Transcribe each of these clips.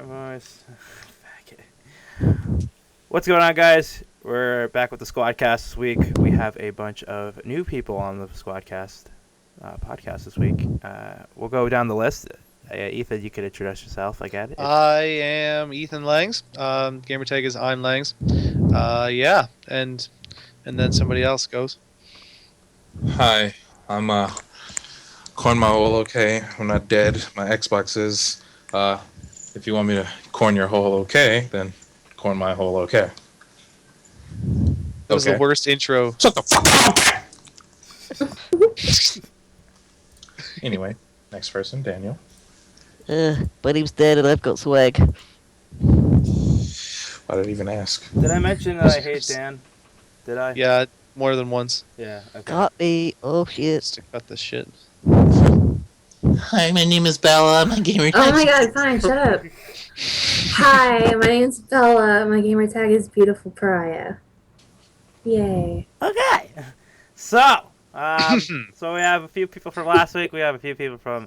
Voice. What's going on, guys? We're back with the SquadCast this week. We have a bunch of new people on the SquadCast podcast this week. We'll go down the list. Ethan, you could introduce yourself. I get it. I am Ethan Langs. Gamertag is I'm Langs. Yeah, and then somebody else goes. Hi, I'm corn my hole okay. I'm not dead. My Xbox is. If you want me to corn your hole okay, then corn my hole okay. That was the worst intro. Shut the fuck up! Anyway, next person, Daniel. But he was dead and I've got swag. Why did I even ask? Did I mention that I hate Dan? Did I? Yeah, more than once. Yeah. Okay. Got me. Oh shit. Stick cut this shit. Hi, my name is Bella. My gamer tag. Oh my god, fine, shut up. Hi, my name's Bella. My gamer tag is Beautiful Pariah. Yay. Okay. So we have a few people from last week. We have a few people from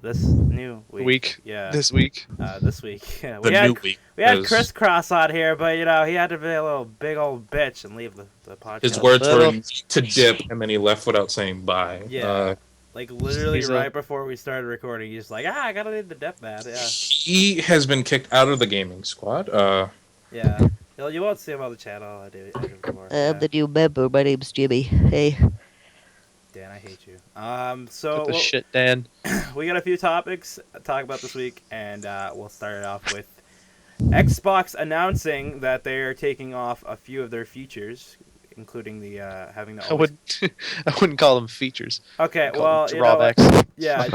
this new week. This week. This week. Yeah. New week. We had Chris Cross on here, but he had to be a little big old bitch and leave the podcast. His words were to dip, and then he left without saying bye. Yeah. Literally right before we started recording, he's like, I gotta leave the dip, man. Yeah. He has been kicked out of the gaming squad. Yeah. You won't see him on the channel. I do before. I'm the new member. My name's Jimmy. Hey. Dan, I hate you. Cut the shit, Dan. We got a few topics to talk about this week, and we'll start it off with Xbox announcing that they are taking off a few of their features, including the having the. I wouldn't call them features. Okay, Call them well, drawbacks. Yeah,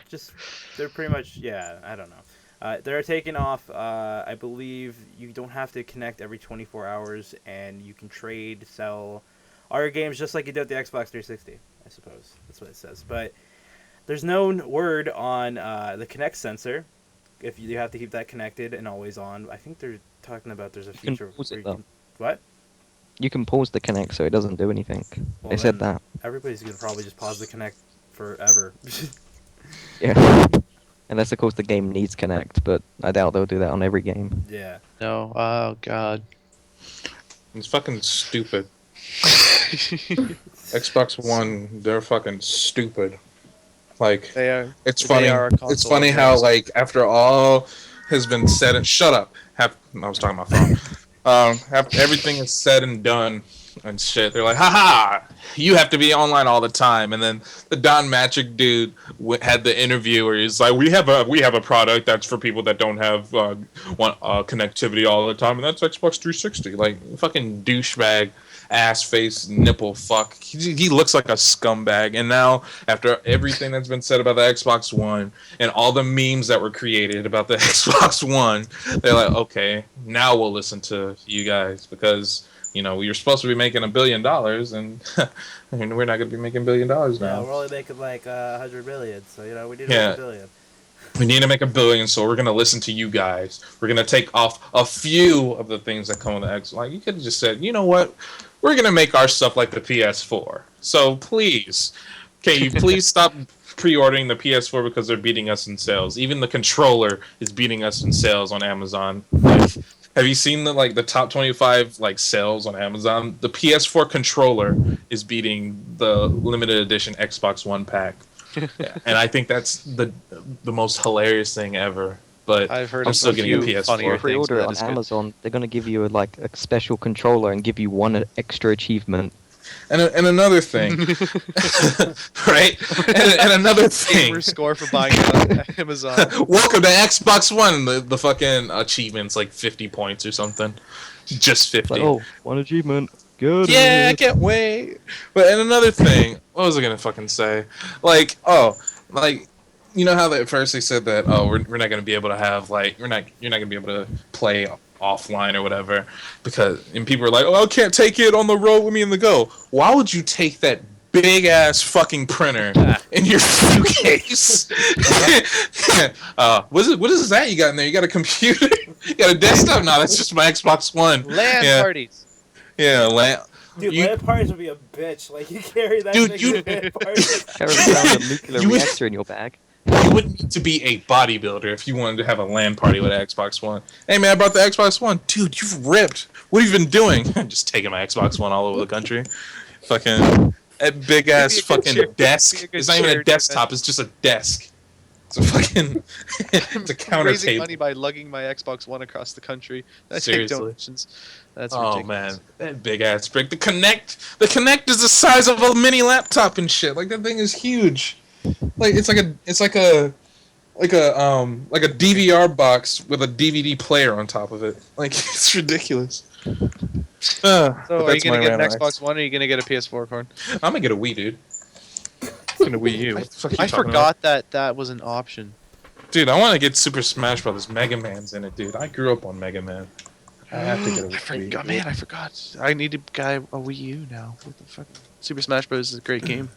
just they're pretty much I don't know. They're taking off. I believe you don't have to connect every 24 hours, and you can trade, sell all your games just like you did with the Xbox 360. I suppose that's what it says. But there's no word on the Kinect sensor. If you have to keep that connected and always on. I think they're talking about there's a feature where you can. What? You can pause the Kinect so it doesn't do anything. Well, they said that. Everybody's gonna probably just pause the Kinect forever. Yeah. Unless, of course, the game needs Kinect, but I doubt they'll do that on every game. Yeah. No. Oh god. It's fucking stupid. Xbox One, they're fucking stupid. Like, They are. it's they funny. are a console It's funny of how, games. like, after all has been said and shut up. I was talking about phone. After everything is said and done and shit, they're like, haha, you have to be online all the time. And then the Don Magic dude had the interview where he's like, we have a product that's for people that don't have connectivity all the time, and that's Xbox 360. Like, fucking douchebag, ass face, nipple fuck. He looks like a scumbag. And now, after everything that's been said about the Xbox One and all the memes that were created about the Xbox One, they're like, okay, now we'll listen to you guys because, you're supposed to be making $1 billion, and we're not going to be making $1 billion now. Yeah, we're only making like 100 million, so we need to make $1 billion. We need to make $1 billion, so we're going to listen to you guys. We're going to take off a few of the things that come with the Xbox. Like, you could have just said, you know what? We're going to make our stuff like the PS4. So please, can you please stop pre-ordering the PS4 because they're beating us in sales. Even the controller is beating us in sales on Amazon. Like, have you seen the top 25 sales on Amazon? The PS4 controller is beating the limited edition Xbox One pack. And I think that's the most hilarious thing ever. But I've heard I'm of still a getting a few PS4. funnier Pre-order things, it but on that is good. Amazon. They're going to give you a special controller and give you one extra achievement. And another thing, right? And another thing. Gamer score for buying it on Amazon. Welcome to Xbox One. The fucking achievement's 50 points or something. Just 50. Like, oh, one achievement. Good. Yeah, I can't wait. But and another thing, what was I gonna fucking say? You know how at first they said that we're not gonna be able to have you're not gonna be able to play offline or whatever and people are like, oh, I can't take it on the road with me in the go. Why would you take that big ass fucking printer in your suitcase? What is that you got in there? You got a computer? You got a desktop? No, that's just my Xbox One. LAN parties. Yeah, LAN. Dude, LAN parties would be a bitch. You carry that thing to LAN parties. Carry around a nuclear reactor in your bag. you wouldn't need to be a bodybuilder if you wanted to have a LAN party with an Xbox One. Hey man, I brought the Xbox One. Dude, you've ripped. What have you been doing? Just taking my Xbox One all over the country. Fucking that big ass fucking desk. It's not even a desktop. It's just a desk. It's a fucking. It's a counter Raising table. money by lugging my Xbox One across the country. I take Seriously. donations. That's Oh ridiculous. man, that big ass brick. The Connect is the size of a mini laptop and shit. Like that thing is huge. Like it's like a DVR box with a DVD player on top of it. Like it's ridiculous. So are you gonna get an Xbox One or are you gonna get a PS4, Corn? I'm gonna get a Wii, dude. I'm gonna Wii U. What the fuck are you I talking forgot that was an option. about? Dude, I want to get Super Smash Brothers. Mega Man's in it, dude. I grew up on Mega Man. I have to get a Wii. I forgot. I need to buy a Wii U now. What the fuck? Super Smash Bros. Is a great game.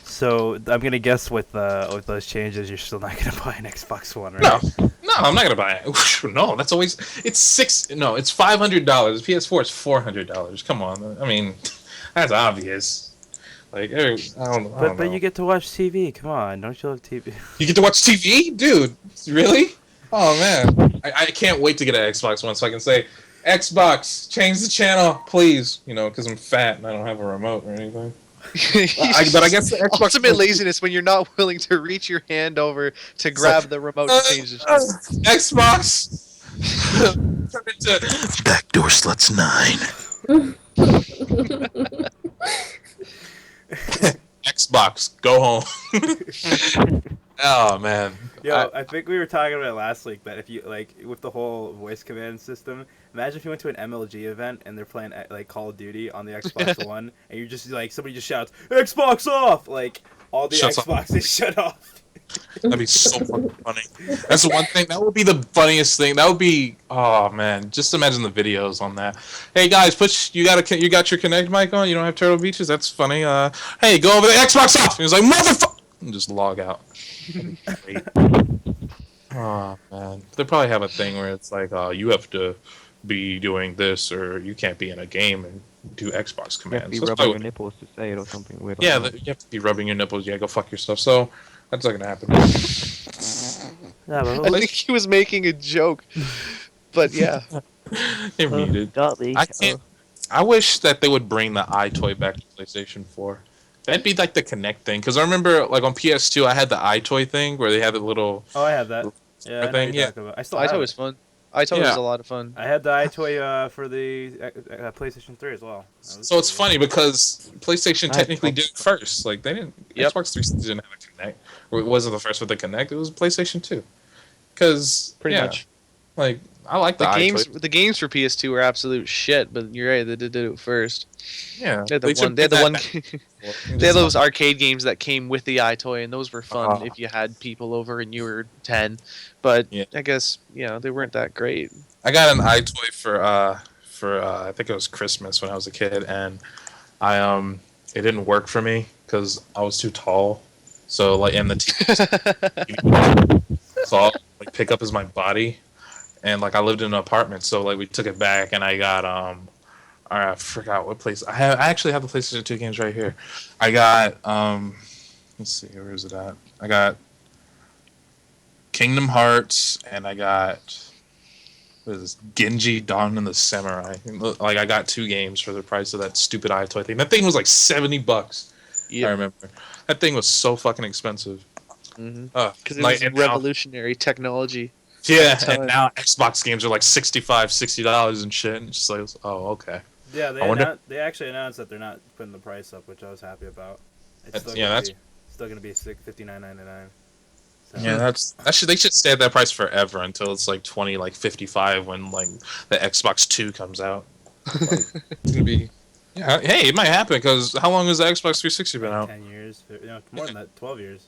So I'm gonna guess with those changes, you're still not gonna buy an Xbox One, right? No, I'm not gonna buy it. No, that's always it's $500. PS4 is $400. Come on, I mean, that's obvious. Like, I don't know. But you get to watch TV. Come on, don't you love TV? You get to watch TV, dude. Really? Oh man, I can't wait to get an Xbox One so I can say, Xbox, change the channel, please. You know, because I'm fat and I don't have a remote or anything. But I guess the Xbox Ultimate laziness when you're not willing to reach your hand over to grab the remote to change the channel. Xbox. Turn into Backdoor Sluts 9. Xbox, go home. Oh man. Yo, I think we were talking about it last week that if you like with the whole voice command system, imagine if you went to an MLG event and they're playing like Call of Duty on the Xbox One, and you're just like somebody just shouts Xbox off, like all the Xboxes shut off. That'd be so fucking funny. That's the one thing. That would be the funniest thing. That would be. Oh man, just imagine the videos on that. Hey guys, you got your Kinect mic on? You don't have Turtle Beaches? That's funny. Hey, go over the Xbox off. And he's like motherfucker, and just log out. Oh man, they probably have a thing where it's like, you have to be doing this, or you can't be in a game and do Xbox You have to commands. be That's rubbing probably your nipples to say it or something weird. yeah, like that. you have to be rubbing your nipples. Yeah, go fuck yourself. So that's not gonna happen. Yeah, but I think he was making a joke, but yeah. They're muted. Dartley. I can't. I wish that they would bring the iToy back to PlayStation 4. That'd be like the Kinect thing, because I remember like on PS2 I had the iToy thing where they had the little. oh, I have that. Yeah, I know thing, what you're yeah. talking about. I still have iToy it. was fun. iToy was a lot of fun. I had the iToy for the PlayStation 3 as well. So it's funny because PlayStation technically did it first. Like they didn't. Yep. Xbox 360 didn't have a Kinect. Or it wasn't the first with the Kinect. It was PlayStation 2. Because Pretty much. Like I like the iToy. The games for PS2 were absolute shit, but you're right, they did it first. Yeah. They had they had those arcade games that came with the iToy, and those were fun if you had people over and you were 10. But Yeah. I guess they weren't that great. I got an iToy for I think it was Christmas when I was a kid, and it didn't work for me because I was too tall. So like in the TV, so I'll like pick up as my body, and like I lived in an apartment, so like we took it back, and I got I forgot what place I actually have the PlayStation 2 games right here. I got let's see, where is it at? I got Kingdom Hearts, and I got what is this? Genji Dawn and the Samurai. Like I got 2 games for the price of that stupid iToy thing. That thing was like $70. I remember. That thing was so fucking expensive. Because it was revolutionary technology. Yeah, and now Xbox games are like $60 and shit. And it's just like, oh, okay. Yeah, they actually announced that they're not putting the price up, which I was happy about. It's still gonna be $59.99. So. Yeah, they should stay at that price forever until it's like $55 when like the Xbox 2 comes out. Like, it's gonna be. Yeah, hey, it might happen because how long has the Xbox 360 been out? 10 years, more than that, 12 years.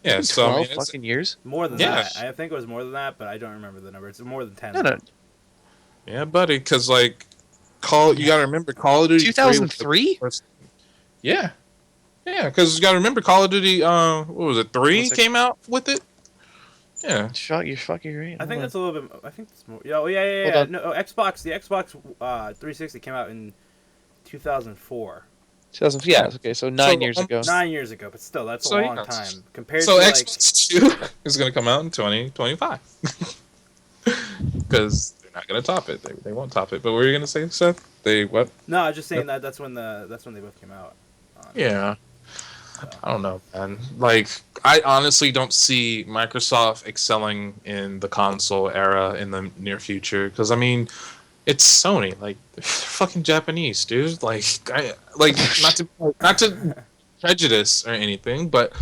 Yeah, so 12 fucking years. More than that. I think it was more than that, but I don't remember the number. It's more than 10. No. Yeah, buddy, because like you gotta remember Call of Duty 2003. Yeah, because you gotta remember Call of Duty. What was it? 3 came out with it. Yeah. You're fucking right. I think that's a little bit. I think it's more. Yeah. No, Xbox. The Xbox 360 came out in 2004. 2000. Yeah. Okay. So 9 years ago. 9 years ago, but still, that's a So, long yeah. time compared So to like. Xbox 2 is going to come out in 2025 because they're not going to top it. They won't top it. But what were you going to say, Seth? They what? No, I was just saying that that's when they both came out. Yeah. So. I don't know, man. Like, I honestly don't see Microsoft excelling in the console era in the near future. Because, I mean, it's Sony. Like, they're fucking Japanese, dude. Like, not to prejudice or anything, but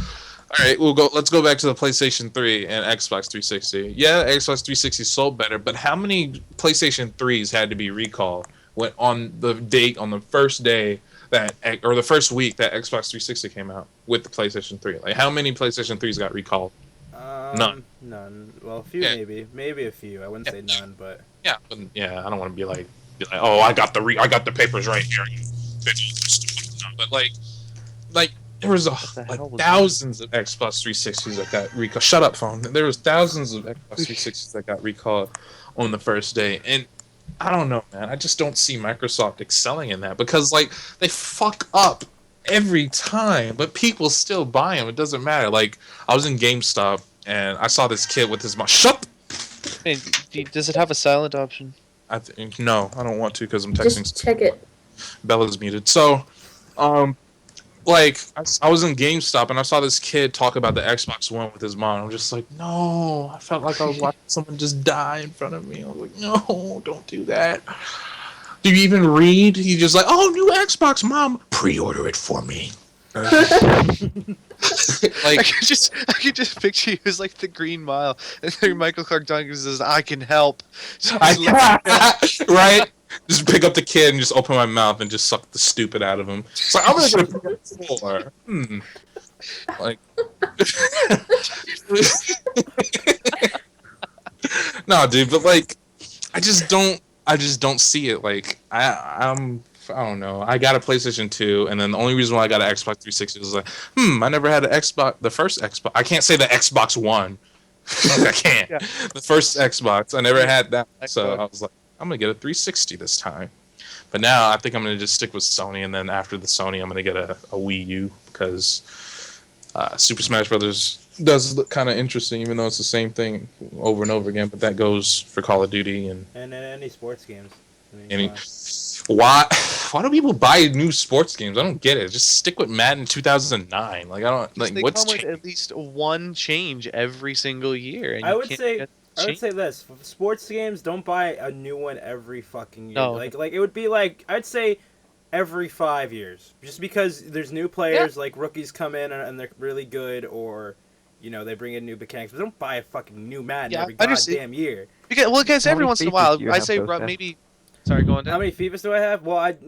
all right, let's go back to the PlayStation 3 and Xbox 360. Yeah, Xbox 360 sold better, but how many PlayStation 3s had to be recalled on the first day or the first week that Xbox 360 came out with the PlayStation 3? Like, how many PlayStation 3s got recalled? None. None. Well, a few Yeah. maybe a few. I wouldn't say none, but Yeah, but I don't want to be like, oh, I got the papers right here. But like there was the hell was thousands of Xbox 360s that got recalled. Shut up, phone. There was thousands of Xbox 360s that got recalled on the first day, and I don't know, man. I just don't see Microsoft excelling in that because like they fuck up every time, but people still buy them. It doesn't matter. Like I was in GameStop and I saw this kid with his mom. Shut. Hey, does it have a silent option? No, I don't want to because I'm texting. Just check it. Bella's muted. So, like I was in GameStop and I saw this kid talk about the Xbox One with his mom. I'm just like, no. I felt like I was watching someone just die in front of me. I was like, no, don't do that. Do you even read? He just like, oh, new Xbox, mom. Pre-order it for me. I could just picture you as like the Green Mile, and then Michael Clark Duncan says, "I can help." Right? Just pick up the kid and just open my mouth and just suck the stupid out of him. It's like, I'm gonna get a PS4. Like, no, dude, but like, I just don't see it. Like, I don't know. I got a PlayStation 2, and then the only reason why I got an Xbox 360 was like, I never had an Xbox. The first Xbox. I can't say the Xbox One. I can't. Yeah. The first Xbox. I never had that, so Xbox. I was like, I'm gonna get a 360 this time. But now I think I'm gonna just stick with Sony, and then after the Sony, I'm gonna get a Wii U because Super Smash Brothers does look kind of interesting, even though it's the same thing over and over again. But that goes for Call of Duty and any sports games. I mean, any. come on. Why do people buy new sports games? I don't get it. Just stick with Madden 2009. Like I don't like They what's come with changed? at least one change every single year. And I you would can't say get I would change. say this: for sports games, don't buy a new one every fucking year. No. Like it would be like I'd say every 5 years, just because there's new players, like rookies come in and they're really good, or they bring in new mechanics. But don't buy a fucking new Madden Yeah, every I just- goddamn year. Because How every many once in a FIFAs while, do you I have, say though, Seth? maybe. Sorry, go on. How many FIFAs do I have? Well, I've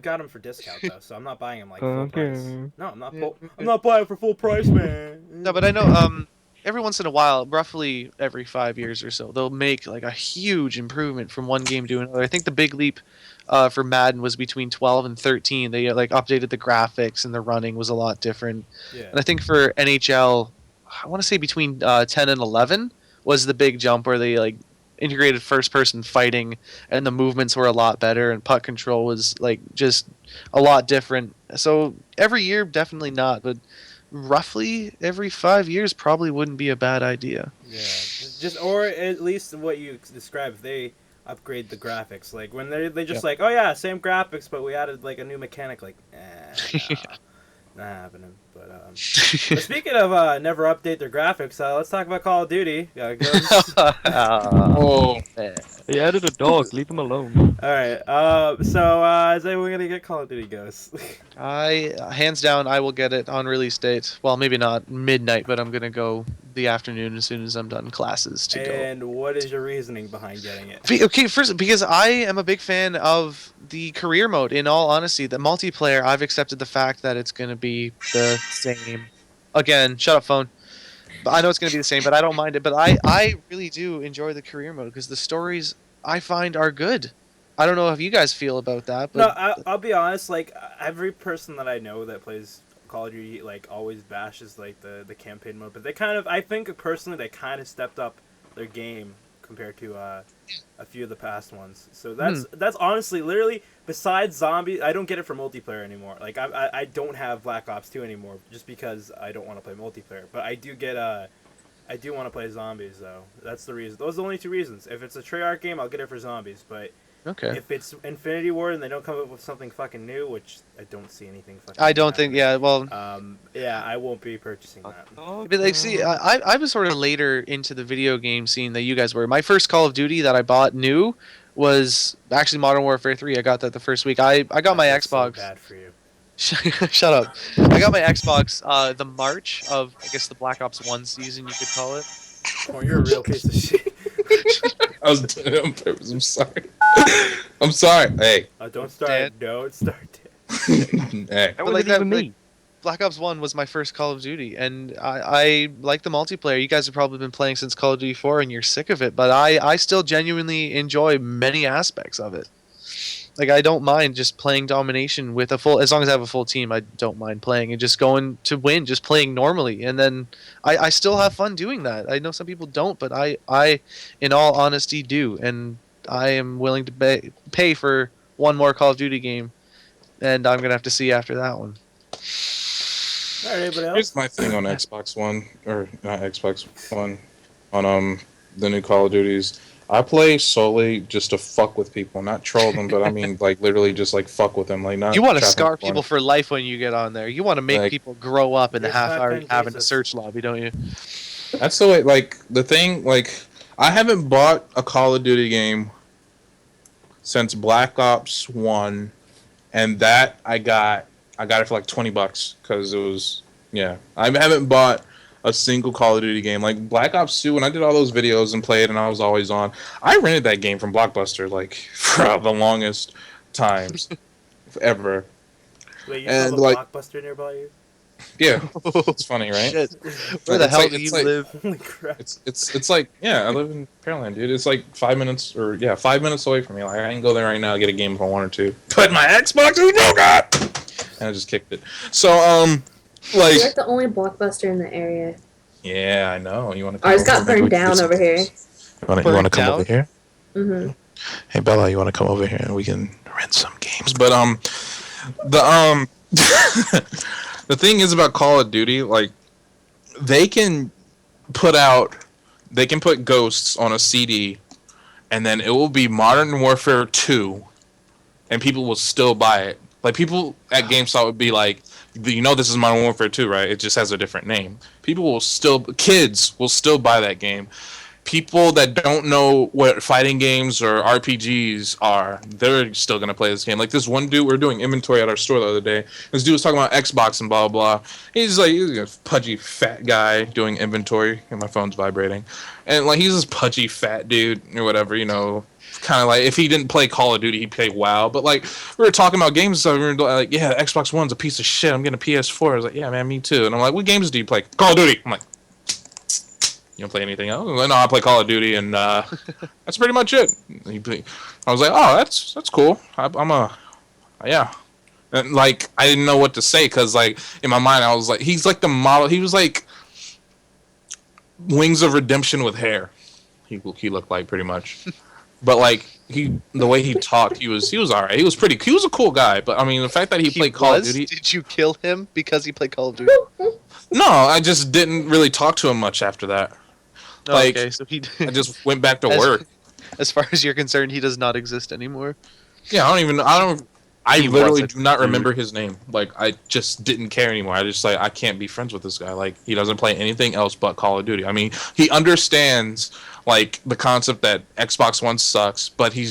got them for discount though, so I'm not buying them like full price. Okay. No, I'm not. Yeah. I'm not buying for full price, man. No, but I know every once in a while, roughly every 5 years or so, they'll make like a huge improvement from one game to another. I think the big leap for Madden was between 12 and 13. They like updated the graphics and the running was a lot different. Yeah. And I think for NHL, I want to say between 10 and 11 was the big jump where they like integrated first person fighting and the movements were a lot better and puck control was like just a lot different. So every year definitely not, but roughly every 5 years probably wouldn't be a bad idea. Yeah, just or at least what you described, if they upgrade the graphics, like when they just like, oh yeah, same graphics, but we added like a new mechanic, like, not happening. But speaking of never update their graphics, let's talk about Call of Duty. Oh, He added a dog. Leave him alone. All right, so is anyone gonna get Call of Duty Ghosts? Hands down, I will get it on release date. Well, maybe not midnight, but I'm gonna go the afternoon as soon as I'm done classes to go. And what is your reasoning behind getting it? Okay, first, because I am a big fan of the career mode, in all honesty. The multiplayer, I've accepted the fact that it's going to be the same. Again, shut up, phone. But I know it's going to be the same, but I don't mind it. But I really do enjoy the career mode, because the stories, I find, are good. I don't know how you guys feel about that. But No, I'll be honest, like, every person that I know that plays Call of Duty, like, always bashes, like, the campaign mode. But they kind of, I think, personally, they kind of stepped up their game compared to a few of the past ones. So that's honestly literally, besides zombies, I don't get it for multiplayer anymore. Like I don't have Black Ops 2 anymore just because I don't want to play multiplayer. But I do get I do want to play zombies though. That's the reason. Those are the only two reasons. If it's a Treyarch game, I'll get it for zombies. But if it's Infinity Ward and they don't come up with something fucking new, which I don't see anything fucking. I don't think. Yeah, well. Yeah, I won't be purchasing that. But like, see, I was sort of later into the video game scene that you guys were. My first Call of Duty that I bought new was actually Modern Warfare 3. I got that the first week. I got my Xbox. So bad for you. Shut up. I got my Xbox the March of, I guess, the Black Ops 1 season, you could call it. Oh, you're a real piece of shit. I was doing it on purpose. I'm sorry. I'm sorry. Hey. Don't start. Dad. Don't start. Hey. That But wasn't like that, even me. Black Ops 1 was my first Call of Duty, and I like the multiplayer. You guys have probably been playing since Call of Duty 4 and you're sick of it, but I still genuinely enjoy many aspects of it. Like, I don't mind just playing domination with as long as I have a full team, I don't mind playing and just going to win, just playing normally. And then I still have fun doing that. I know some people don't, but I in all honesty, do. And I am willing to pay for one more Call of Duty game, and I'm going to have to see after that one. All right, anybody else? Here's my thing on Xbox One, or not Xbox One, on the new Call of Duties. I play solely just to fuck with people, not troll them, but I mean, like, literally just, like, fuck with them. Like, not You want to trap scar them. people for life when you get on there. You want to make Like- people grow up in the Yes, half not hour you Ben have in the Jesus. search lobby, don't you? That's the way, like, the thing, like, I haven't bought a Call of Duty game since Black Ops 1, and that I got it for, like, $20, because it was, yeah. I haven't bought a single Call of Duty game. Like, Black Ops 2, when I did all those videos and played and I was always on, I rented that game from Blockbuster, like, for the longest times ever. Wait, you and, have a like- Blockbuster nearby you? Yeah, it's funny, right? Shit. Where the It's hell like- do it's you like- live? Holy crap! It's like, yeah, I live in Pearland, dude. It's like 5 minutes, or yeah, 5 minutes away from me. Like, I can go there right now and get a game if I wanted to. But my Xbox is broken! And I just kicked it. So, You're like, like the only Blockbuster in the area. yeah, I know. You want to? Ours got burned down over here. You want to Burned come down? over here? Mm-hmm. Hey, Bella, you want to come over here and we can rent some games? But the the thing is about Call of Duty, like, they can put Ghosts on a CD, and then it will be Modern Warfare 2, and people will still buy it. Like, people at GameStop would be like, you know this is Modern Warfare 2, right? It just has a different name. Kids will still buy that game. People that don't know what fighting games or RPGs are, they're still going to play this game. Like, this one dude, we were doing inventory at our store the other day. This dude was talking about Xbox and blah, blah, blah. He's a pudgy, fat guy doing inventory, and my phone's vibrating. And, like, he's this pudgy, fat dude or whatever, you know, kind of like, if he didn't play Call of Duty, he'd play WoW. But, like, we were talking about games, so we were like, yeah, Xbox One's a piece of shit. I'm getting a PS4. I was like, yeah, man, me too. And I'm like, what games do you play? Call of Duty. I'm like, you don't play anything else? No, I play Call of Duty, and that's pretty much it. I was like, oh, that's cool. Yeah. And, like, I didn't know what to say, because, like, in my mind, I was like, he's like the model. He was like Wings of Redemption with hair. He looked like, pretty much. But, like, the way he talked, he was all right. He was a cool guy. But I mean, the fact that he played Call of Duty. Did you kill him because he played Call of Duty? No, I just didn't really talk to him much after that. Like, Okay, so he. I just went back to As- work. As far as you're concerned, he does not exist anymore. Yeah, I He literally was a do not dude. remember his name. Like, I just didn't care anymore. I just, like, I can't be friends with this guy. Like, he doesn't play anything else but Call of Duty. I mean, he understands, like, the concept that Xbox One sucks, but he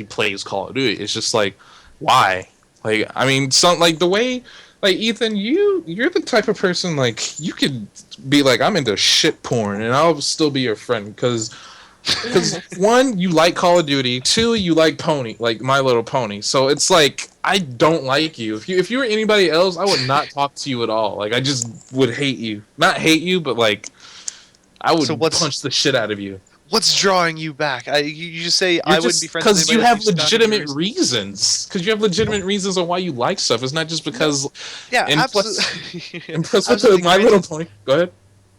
plays Call of Duty. It's just like, why? Like, I mean, like, the way, like, Ethan, you're the type of person, like, you could be like, I'm into shit porn, and I'll still be your friend, because one, you like Call of Duty. Two, you like My Little Pony. So it's like, I don't like you. If you were anybody else, I would not talk to you at all. Like, I just would hate you. Not hate you, but, like, I would punch the shit out of you. What's drawing you back? You just say I wouldn't be friends with because you anybody have that's just not legitimate yours. reasons. Because you have legitimate reasons on why you like stuff. It's not just because. Yeah, and absolutely. and plus with Absolutely My crazy. Little Pony. Go ahead.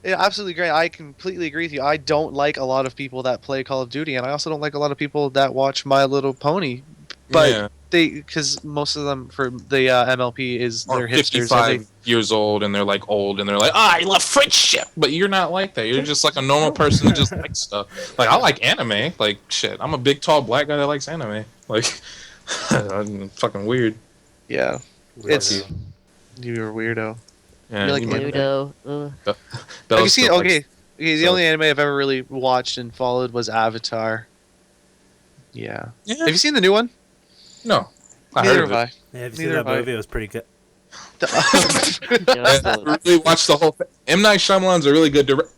Yeah, absolutely great. I completely agree with you. I don't like a lot of people that play Call of Duty, and I also don't like a lot of people that watch My Little Pony. But Yeah. because most of them for the MLP is Or they're hipsters, and 55 years old and they're like old and they're like, I love friendship. But you're not like that. You're just like a normal person who just likes stuff. Like, I like anime. Like, shit, I'm a big, tall black guy that likes anime. Like, I'm fucking weird. yeah, it's you're a weirdo. Yeah, You're like you might- anime. Weirdo. Have Bella you seen? still Okay, likes- the so- only anime I've ever really watched and followed was Avatar. Yeah. Yeah. Have you seen the new one? No. I Neither heard have of it. I. Yeah, have you seen Neither that have I. movie? It was pretty good. Yeah, I really watched the whole thing. M. Night Shyamalan's a really good director.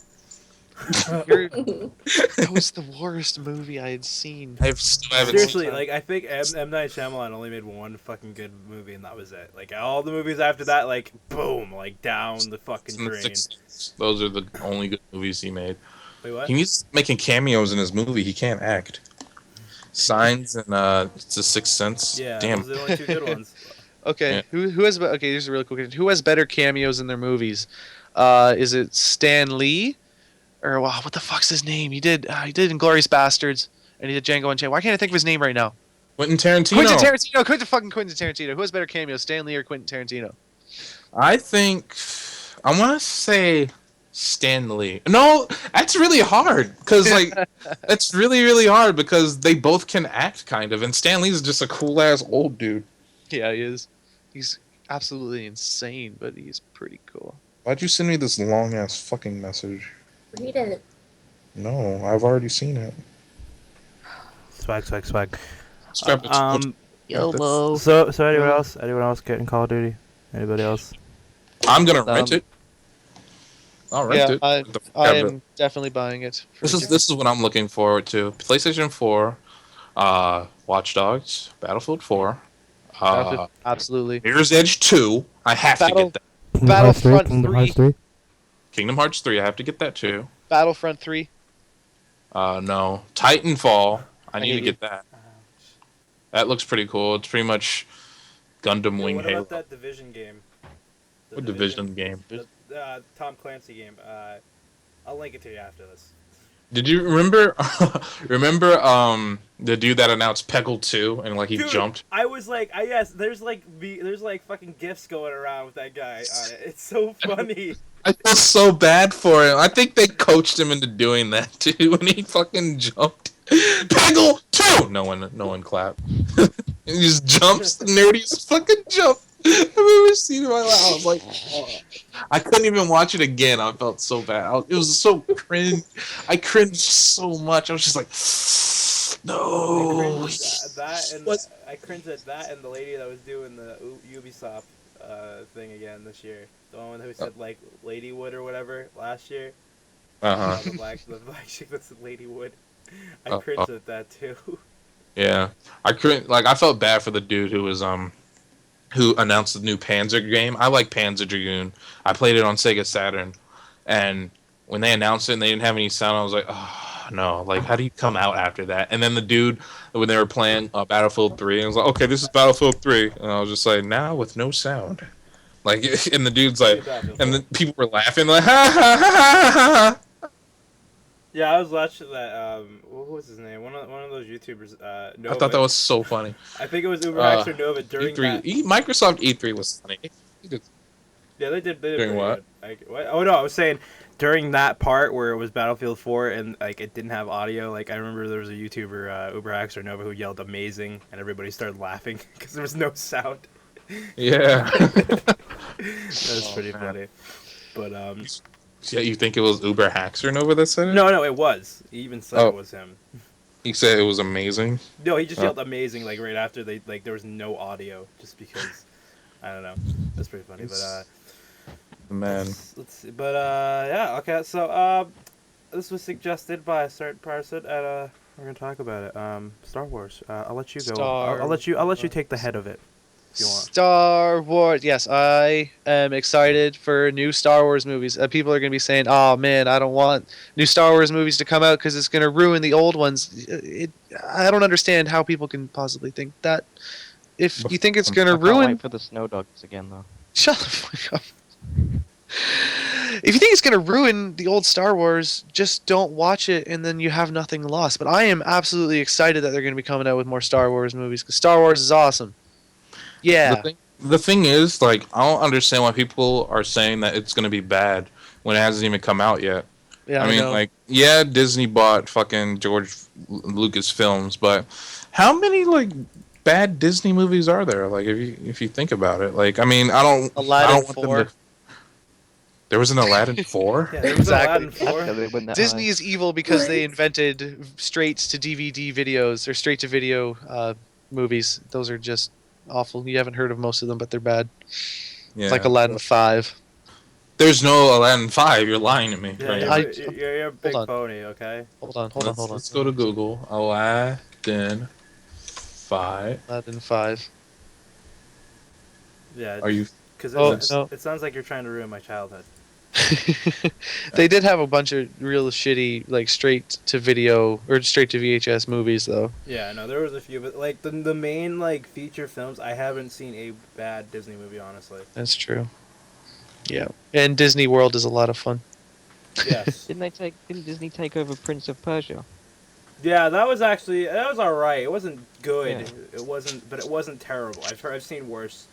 That was the worst movie I had seen. I still haven't Seriously, seen like I think M Night Shyamalan only made one fucking good movie, and that was it. Like all the movies after that, like boom, like down the fucking in the drain. 60s. Those are the only good movies he made. Wait, what? He needs making cameos in his movie. He can't act. Signs and it's a Sixth Sense. Yeah, Damn. those are the only two good ones. Okay, Yeah. who has okay? Here's a really cool question. Who has better cameos in their movies? Is it Stan Lee, or wow, what the fuck's his name? He did Inglourious Bastards, and he did Django Unchained. Why can't I think of his name right now? Quentin Tarantino. Quentin Tarantino. Quentin Tarantino. Who has better cameos, Stan Lee or Quentin Tarantino? I think I want to say Stan Lee. No, that's really hard because like that's really really hard because they both can act kind of, and Stan Lee's just a cool ass old dude. Yeah, he is. He's absolutely insane, but he's pretty cool. Why'd you send me this long ass fucking message? Read it. No, I've already seen it. Swag. Scrap it. YOLO. So anyone else? Anyone else getting Call of Duty? Anybody else? I'm gonna rent it. I'll rent Yeah, it. I Yeah, am definitely buying it. This is what I'm looking forward to. PlayStation 4, Watch Dogs, Battlefield 4, Absolutely. Mirror's Edge 2. I have to Battle- get that. Battlefront 3. Kingdom Hearts 3. I have to get that too. Battlefront 3. No. Titanfall. I need hate to you. get that. That looks pretty cool. It's pretty much Gundam Wing what Halo. about that Division game? The What Division game? The Tom Clancy game. I'll link it to you after this. Did you remember? remember the dude that announced Peggle 2 and like he Dude, jumped? I was like, yes, there's like fucking gifs going around with that guy on it. It's so funny. I feel so bad for him. I think they coached him into doing that too when he fucking jumped. Peggle 2. No one clapped. He just jumps the nerdiest fucking jump I've ever seen in my life. I was like, oh. I couldn't even watch it again. I felt so bad. It was so cringe. I cringed so much. I was just like, no. I cringed at that and the lady that was doing the Ubisoft thing again this year. The one who said like Ladywood or whatever last year. The black chick that's Ladywood. I cringed at that too. Yeah, I couldn't. Like, I felt bad for the dude who was who announced the new Panzer game. I like Panzer Dragoon. I played it on Sega Saturn, and when they announced it and they didn't have any sound, I was like, oh no! Like, how do you come out after that? And then the dude, when they were playing Battlefield 3, I was like, okay, this is Battlefield 3, and I was just like, now with no sound. Like, and the dude's like, and the people were laughing like, ha ha ha ha ha. Yeah, I was watching that. What was his name? One of those YouTubers. Nova. I thought that was so funny. I think it was UberX or Nova during E3, that. Microsoft E3 was funny. Yeah, they did. They did During pretty what? good. Like, what? Oh no, I was saying during that part where it was Battlefield 4 and like it didn't have audio. Like I remember there was a YouTuber, UberX or Nova, who yelled "amazing" and everybody started laughing because there was no sound. Yeah. That was pretty funny. But Yeah, you think it was Uber Haxer Nova that said it? no, it was. He even said it was him. He said it was amazing. No, he just yelled "amazing" like right after they like there was no audio just because. I don't know. That's pretty funny, but Man. let's see. But yeah, okay. So this was suggested by a certain person, and we're gonna talk about it. Star Wars. I'll let you go. I'll let you take the head of it if you want. Star Wars. Yes, I am excited for new Star Wars movies. People are going to be saying, "Oh man, I don't want new Star Wars movies to come out because it's going to ruin the old ones." I don't understand how people can possibly think that. If you think it's going to I can't ruin, wait for the Snow Dogs again though. shut the fuck up. If you think it's gonna ruin the old Star Wars, just don't watch it, and then you have nothing lost. But I am absolutely excited that they're gonna be coming out with more Star Wars movies because Star Wars is awesome. Yeah, The thing is, like, I don't understand why people are saying that it's gonna be bad when it hasn't even come out yet. yeah. I mean, know. like, yeah, Disney bought fucking George Lucas Films, but how many like bad Disney movies are there? Like, if you think about it, like, I mean, Aladdin want 4. them to. There was an Aladdin 4. Yeah, there was Exactly. Aladdin 4. Yeah, they went that Disney high. is evil because they What? invented straight to DVD videos or straight to video movies. Those are just awful. You haven't heard of most of them, but they're bad. Yeah. It's like Aladdin 5. There's no Aladdin 5. You're lying to me. Yeah, right you're, now. you're a big on. pony, okay? Hold on. Let's go to Google. Aladdin 5. Aladdin 5. Yeah. Are you? Because Oh, no. it sounds like you're trying to ruin my childhood. They did have a bunch of real shitty, like straight to video or straight to VHS movies, though. Yeah, no, there was a few, but like the main like feature films, I haven't seen a bad Disney movie, honestly. That's true. Yeah, and Disney World is a lot of fun. Yes. Didn't Disney take over Prince of Persia? Yeah, that was all right. It wasn't good. Yeah. But it wasn't terrible. I've seen worse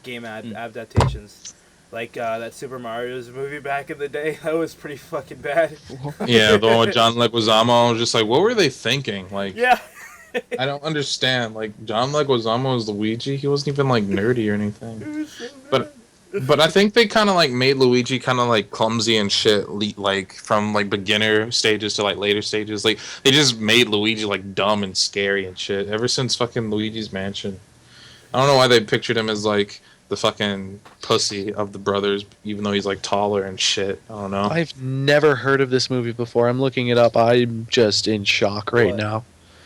game adaptations. Like that Super Mario's movie back in the day, that was pretty fucking bad. Yeah, the one with John Leguizamo. I was just like, what were they thinking? Like, Yeah. I don't understand. Like, John Leguizamo was Luigi. He wasn't even like nerdy or anything. But I think they kind of like made Luigi kind of like clumsy and shit. Like from like beginner stages to like later stages. Like they just made Luigi like dumb and scary and shit. Ever since fucking Luigi's Mansion. I don't know why they pictured him as like the fucking pussy of the brothers, even though he's like taller and shit. I don't know. I've never heard of this movie before. I'm looking it up. I'm just in shock right What? now.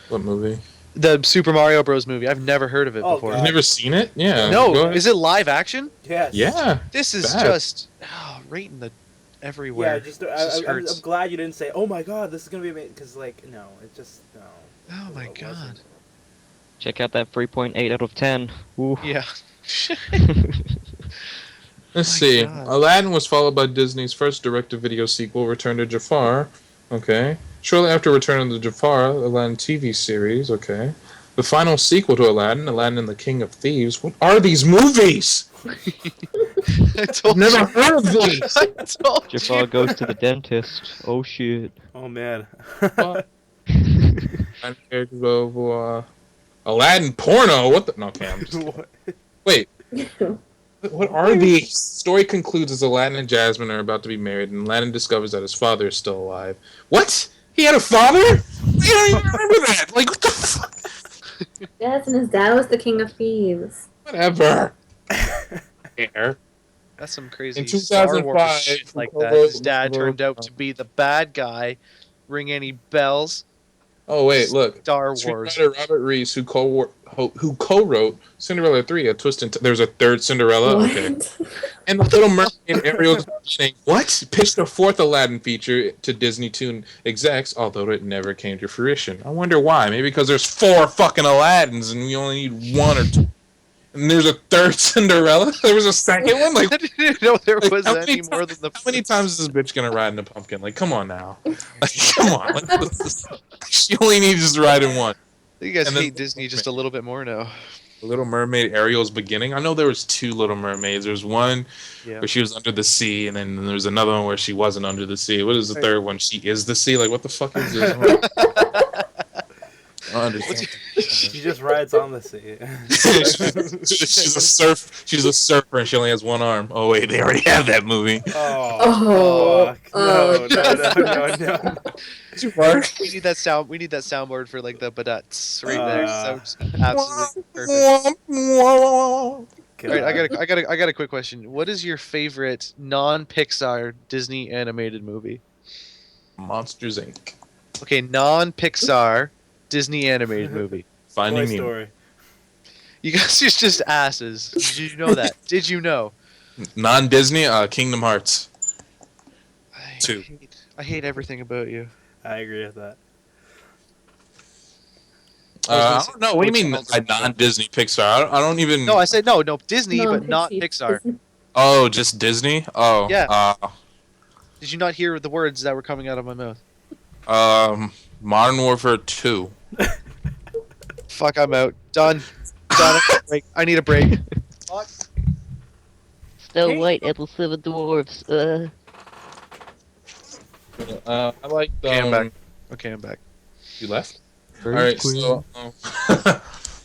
What movie? The Super Mario Bros. Movie. I've never heard of it Oh, before. God. You've never seen it? Yeah. No, go ahead. is it live action? Yes. Yeah. This is Bad. just right in the everywhere. Yeah, just This just hurts. I'm glad you didn't say, "Oh my God, this is gonna be amazing," because like no, it just no. Oh my It god. wasn't. Check out that 3.8 out of 10. Ooh. Yeah. Let's My see. God. Aladdin was followed by Disney's first direct-to-video sequel, Return to Jafar. Okay. Shortly after Return to Jafar, Aladdin TV series. Okay. The final sequel to Aladdin, Aladdin and the King of Thieves. What are these movies? I told Never you. heard of these. I told Jafar you. goes to the dentist. Oh shit. Oh man. Aladdin porno. What the? No, okay, I'm just What? wait. What are these? Story concludes as Aladdin and Jasmine are about to be married, and Aladdin discovers that his father is still alive. What? He had a father? I don't even remember that. Like, what the fuck? Yes, and his dad was the king of thieves. Whatever. Care. That's some crazy In Star 2005, Wars shit like that. His dad turned out to be the bad guy. Ring any bells? Oh wait, look. Star Wars. Screenwriter Robert Reese, who co-wrote Cinderella 3, a twist in there's a third Cinderella. What? Okay. And the Little Mermaid Ariel's saying, what? Pitched a fourth Aladdin feature to Disney Toon execs, although it never came to fruition. I wonder why. Maybe because there's 4 fucking Aladdins and we only need 1 or 2. And there's a third Cinderella? There was a second one? Like, I didn't know there like, was how any many more than the. how many times is this bitch gonna ride in a pumpkin? Like, come on now. Like, come on. Like, she only needs to ride in one. You guys and then- hate Disney just a little bit more now. Little Mermaid Ariel's beginning. I know there was 2 Little Mermaids. There's one Yeah. where she was under the sea, and then there's another one where she wasn't under the sea. What is the third one? She is the sea. Like, what the fuck is this? I don't understand. She just rides on the sea. She's a surfer, and she only has 1 arm. Oh wait, they already have that movie. Oh, fuck. No, no, no. Too far. We need that sound. We need that soundboard for like the baduts right there. Sounds absolutely perfect. All right, I got a quick question. What is your favorite non-Pixar Disney animated movie? Monsters Inc. Okay, non-Pixar Disney animated movie. Finding Toy Nemo. Story. You guys are just asses. Did you know that? Did you know? Non-Disney, Kingdom Hearts. I 2. I hate everything about you. I agree with that. I don't know. What do you mean non-Disney Pixar? I don't even. No, I said no Disney, No, but not Pixie. Pixar. Oh, just Disney? Oh. Yeah. Did you not hear the words that were coming out of my mouth? Modern Warfare 2. Fuck, I'm out. Done. Done. I need a break. Fuck. Snow White, Apple Seven Dwarfs. I like. Okay, I'm back. Okay, I'm back. You left. Very All right. queen. So,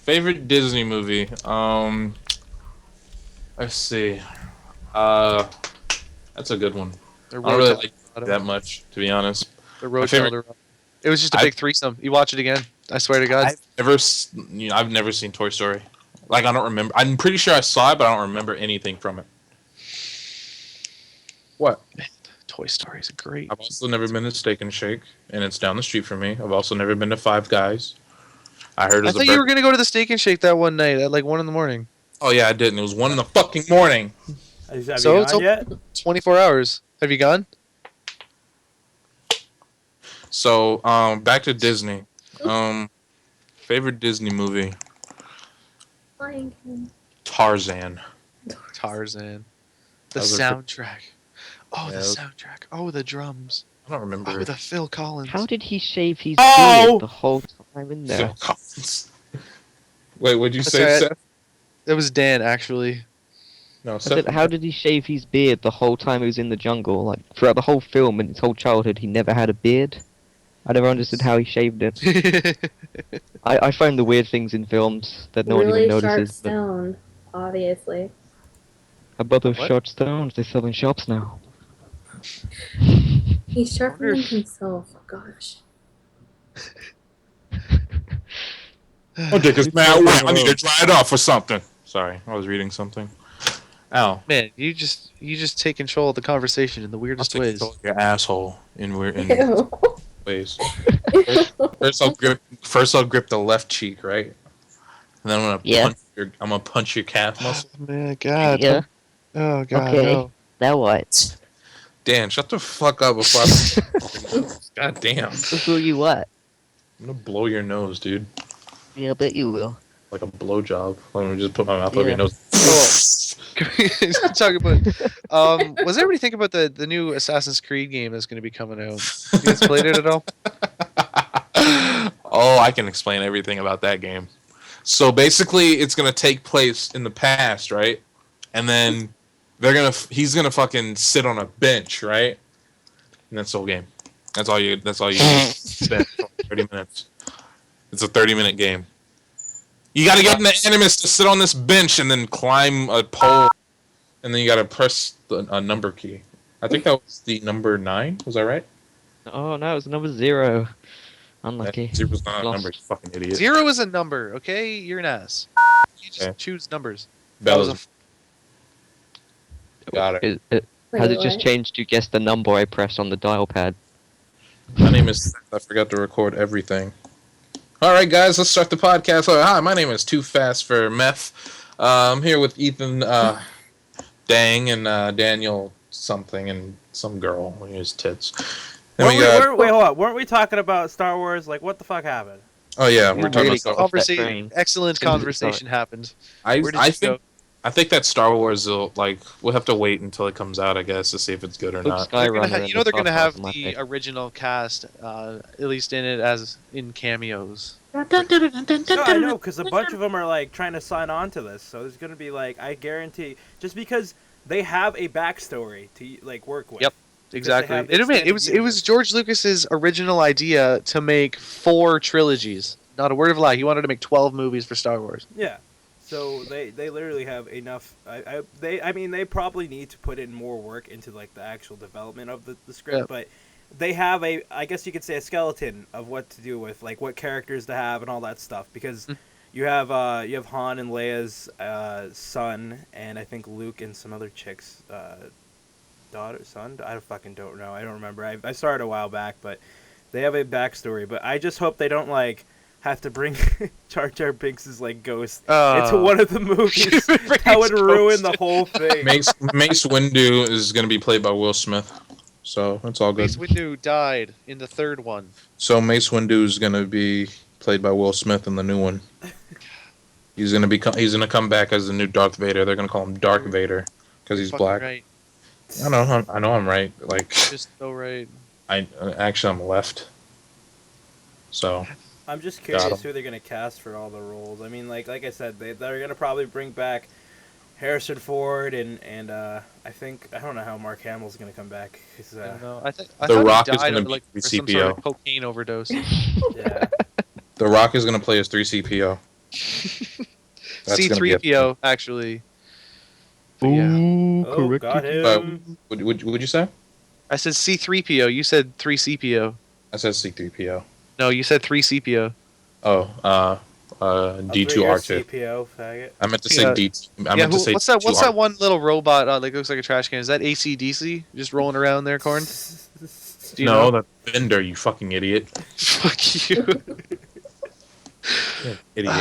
favorite Disney movie. Let's see. That's a good one. The I don't really Road like to that much, to be honest. The Road my to favorite- El Dorado. It was just a big threesome. You watch it again. I swear to God. I've never seen Toy Story. Like, I don't remember. I'm pretty sure I saw it, but I don't remember anything from it. What? Toy Story is great. I've also never been to Steak and Shake, and it's down the street from me. I've also never been to Five Guys. I heard I it's thought you were gonna go to the Steak and Shake that one night at like 1 in the morning. Oh yeah, I didn't. It was 1 in the fucking morning. Have So you it's gone yet? 24 hours. Have you gone? So, back to Disney. Favorite Disney movie? Lion King. Tarzan. Tarzan. The That was a- soundtrack. Oh, Yeah. the soundtrack. Oh, the drums. I don't remember. Oh, the Phil Collins. How did he shave his Oh! beard the whole time in there? Phil Collins. Wait, what'd you That's say, right. Seth? That was Dan, actually. No, I Seth. said, how did he shave his beard the whole time he was in the jungle? Like, throughout the whole film and his whole childhood, he never had a beard. I never understood how he shaved it. I find the weird things in films that no one really even sharp notices. But stone, obviously. above those What? short stones, they sell in shops now. He's sharpening wonder if- himself. Oh, gosh. Oh, dick is mad wet. I need to dry it off or something. Sorry, I was reading something. Ow. Man, you just take control of the conversation in the I'll weirdest take ways. control of your asshole in weird Ew. ways. First I'll grip the left cheek, right? And then I'm gonna punch your calf muscle. Oh, man, God. Yeah. Oh, God. Okay. No. Now what? Dan, shut the fuck up before I... God damn. Who you what? I'm gonna blow your nose, dude. Yeah, I bet you will. Like a blowjob. Let me just put my mouth over Yeah. your nose. Talk about. Was everybody think about the new Assassin's Creed game that's going to be coming out? You guys played it at all? Oh, I can explain everything about that game. So basically, it's gonna take place in the past, right? And then he's gonna fucking sit on a bench, right? And that's the whole game. That's all you spend 30 minutes. It's a 30-minute game. You gotta get the enemies to sit on this bench and then climb a pole, and then you gotta press a number key. I think that was the number 9. Was that right? Oh no, it was number 0. Unlucky. Zero's not a Lost. number, you fucking idiot. 0 is a number, okay? You're an ass. You just Okay. choose numbers. Bella's got it. Has it Wait, just what? changed to guess the number I pressed on the dial pad? My name is Seth. I forgot to record everything. All right, guys, let's start the podcast. Hi, my name is Too Fast for Meth. I'm here with Ethan Dang and Daniel something and some girl with his tits. Then we got, Wait, hold on. Weren't we talking about Star Wars? Like, what the fuck happened? oh yeah, we're talking really about Star got off that Conversation. train. Excellent Didn't conversation happened. I Where did you go? think that Star Wars will we'll have to wait until it comes out, I guess, to see if it's good or Luke not. They're gonna Skyrunner and you know the they're gonna Buff have was my the pick. original cast, at least in it, as in cameos. No, I know, because a bunch of them are like trying to sign on to this. So there's gonna be like, I guarantee, just because they have a backstory to like work with. Yep. Because Exactly. they have the It extended was universe. George Lucas's original idea to make 4 trilogies. Not a word of a lie. He wanted to make 12 movies for Star Wars. Yeah. So they literally have enough. I mean they probably need to put in more work into like the actual development of the script, Yeah. but they have I guess you could say a skeleton of what to do with, like what characters to have and all that stuff, because you have Han and Leia's son, and I think Luke and some other chick's son. I fucking don't know. I don't remember. I started a while back, but they have a backstory. But I just hope they don't like have to bring Jar Jar Binks' like ghost into one of the movies. That would ruin the whole thing. Mace Windu is going to be played by Will Smith, so that's all good. Mace Windu died in the 3rd one. So Mace Windu is going to be played by Will Smith in the new one. He's going to come back as the new Darth Vader. They're going to call him Dark Vader because he's Fucking black. Right. I know I'm right. Like, Just so right. I'm left. So I'm just Got curious 'em. who they're gonna cast for all the roles. I mean, like I said, they're gonna probably bring back Harrison Ford and I don't know how Mark Hamill's gonna come back. He's, I don't know. I The thought Rock he is died gonna of, be like for some 3CPO. sort of cocaine overdose. yeah. The Rock is gonna play as 3CPO. That's gonna be a thing. C3PO actually. But yeah. Oh, got But him. would you say? I said C3PO. You said 3CPO. I said C3PO. No, you said 3CPO. Oh, You're D2R2. CPO, faggot. I meant to say Yeah. D. I Yeah, meant to say what's that? What's D2R. that one little robot that looks like a trash can? Is that ACDC just rolling around there, Corn? Do you No, know? that's Bender. You fucking idiot. Fuck you. Idiot.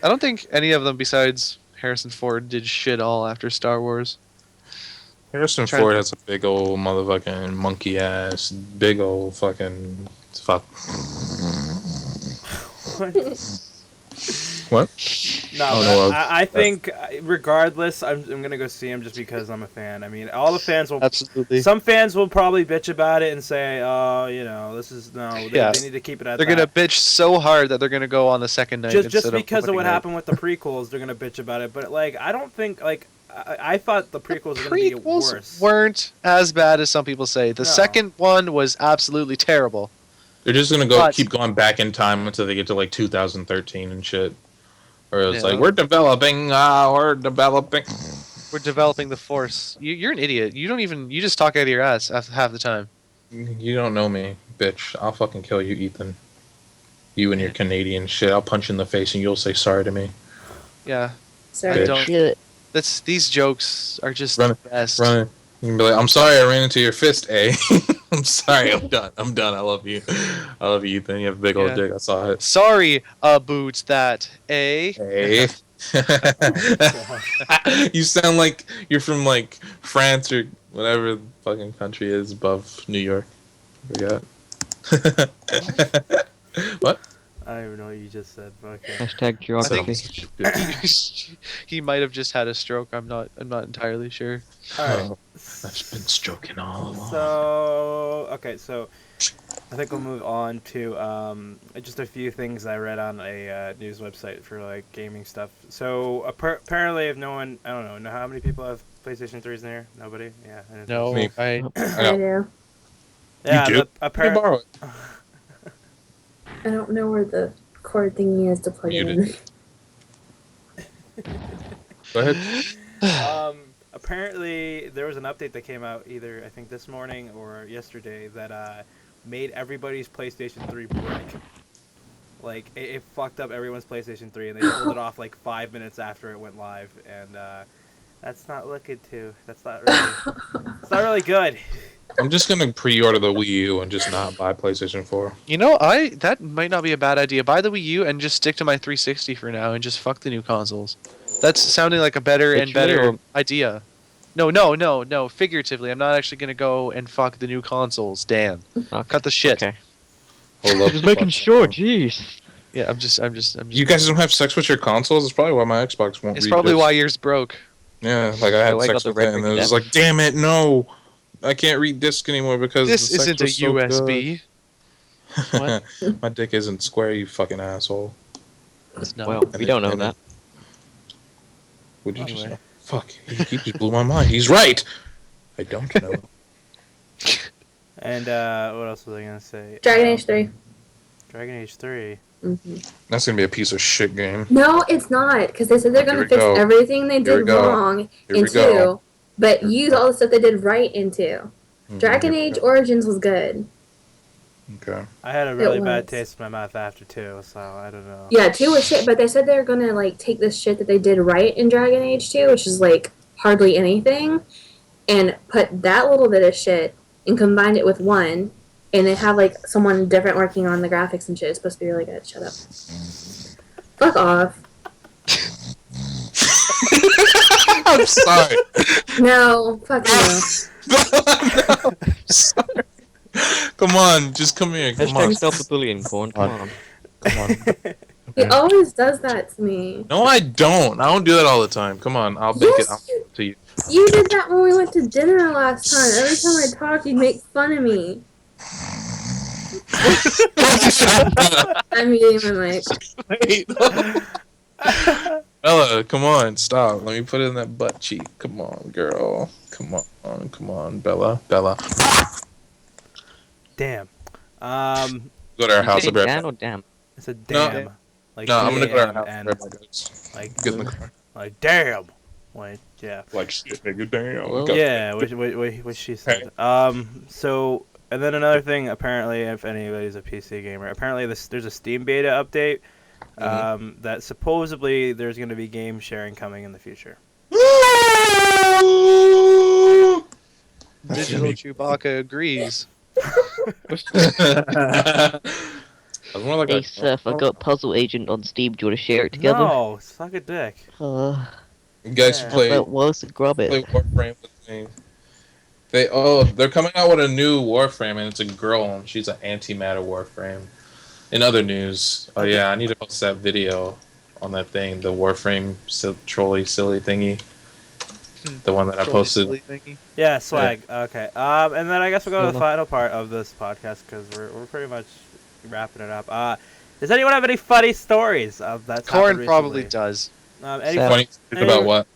I don't think any of them besides Harrison Ford did shit all after Star Wars. Harrison Trying- Ford has a big old motherfucking monkey ass, big old fucking fuck. What? No, Oh, but no, I think regardless, I'm gonna go see him just because I'm a fan. I mean, all the fans will. Absolutely. Some fans will probably bitch about it and say, "Oh, this is no." Yeah. They need to keep it at They're that. gonna bitch so hard that they're gonna go on the second night just instead because of of what opening night. happened with the prequels, they're gonna bitch about it. But like, I don't think like I thought the prequels were gonna be Prequels worse. weren't as bad as some people say. The No. second one was absolutely terrible. They're just gonna But- keep going back in time until they get to like 2013 and shit. Or it's Yeah. like we're developing. We're developing the Force. You're an idiot. You just talk out of your ass half the time. You don't know me, bitch. I'll fucking kill you, Ethan. You and your Canadian shit. I'll punch you in the face and you'll say sorry to me. Yeah, Sorry. I don't. Shit. These jokes are just Run the best. Run it. You can be like, I'm sorry I ran into your fist, eh? I'm sorry, I'm done. I love you. I love you, Ethan. You have a big old Yeah. dick. I saw it. Sorry, boots that, eh? Hey. You sound like you're from like France or whatever the fucking country is above New York. Forgot. What? I don't even know what you just said. But okay. Hashtag I geography. think he might have just had a stroke. I'm not entirely sure. All right. Oh, I've been stroking all along. So I think we'll move on to just a few things I read on a news website for like gaming stuff. So apparently, if no one, I don't know how many people have PlayStation 3s in here. Nobody. Yeah. I didn't No, think so. Me. I do. Yeah. You do? the- Can I borrow it? I don't know where the cord thingy is to plug it in. Muted. Go ahead. Apparently, there was an update that came out either I think this morning or yesterday that made everybody's PlayStation 3 break. Like it fucked up everyone's PlayStation 3, and they pulled it off like 5 minutes after it went live, and that's not looking too. It's not really good. I'm just gonna pre-order the Wii U and just not buy PlayStation 4. You know, that might not be a bad idea. Buy the Wii U and just stick to my 360 for now, and just fuck the new consoles. That's sounding like a better and Literally, better or- idea. No. Figuratively, I'm not actually gonna go and fuck the new consoles. Dan, Okay. cut the shit. Okay. Hold up. Just making sure. Jeez. Yeah, I'm just. You guys don't have sex with your consoles? It's probably why my Xbox won't It's read probably this. why yours broke. Yeah, like I had I got sex the with red it, and it ring was death. like, damn it, no. I can't read disc anymore because This the sex isn't a was so USB. What? good. My dick isn't square, you fucking asshole. It's not. Well, And we it- don't know and that. Would you just Anyway. know? Fuck, he just blew my mind. He's right. I don't know. And what else was I gonna say? Dragon Age 3. Dragon Age 3. Mm-hmm. That's gonna be a piece of shit game. No, it's not, because they said they're Here going we to fix go. everything they Here we did go. wrong Here in we go. 2, but use all the stuff they did right in 2. Dragon Mhm. Age Origins was good. Okay. I had a really bad was. taste in my mouth after 2, so I don't know. Yeah, 2 was shit, but they said they were going to like take this shit that they did right in Dragon Age 2, which is like hardly anything, and put that little bit of shit and combine it with 1, and they have like someone different working on the graphics and shit. It's supposed to be really good. Shut up. Fuck off. I'm sorry. No, fuck you. No, sorry. Come on, just come here. Come on. Hashtag self-bullying, Corn. Come on. Come on. He always does that to me. No, I don't. I don't do that all the time. Come on, I'll make it. Yes, you to you. You did that when we went to dinner last time. Every time I talk, you'd make fun of me. I'm muting my mic. Wait. Bella, come on, stop. Let me put it in that butt cheek. Come on, girl. Come on, Bella. Damn. Go to our house. I'll be right Dan back. or damn? It's a damn. Like No, I'm gonna go to our house. D-A-M-N. Right back, guys. Like, Get in the car. like damn. Like, yeah. Like shit, nigga, damn. Well, Go. Yeah, which she said. So, and then another thing, apparently, if anybody's a PC gamer, apparently there's a Steam beta update that supposedly there's going to be game sharing coming in the future. Digital Chewbacca agrees. I was more like Hey, a- Seth, I got Puzzle Agent on Steam. Do you want to share it together? No, suck a dick. You guys should Yeah. play But what's the grab play it? Warframe with me. They're coming out with a new Warframe, and it's a girl, and she's an antimatter Warframe. In other news, oh yeah, I need to post that video on that thing, the Warframe trolley silly thingy, the one that I posted. Yeah, swag. Okay. And then I guess we'll go to the Well, final part of this podcast because we're pretty much wrapping it up. Does anyone have any funny stories of that? Corn probably does. Any Seth. Funny about what?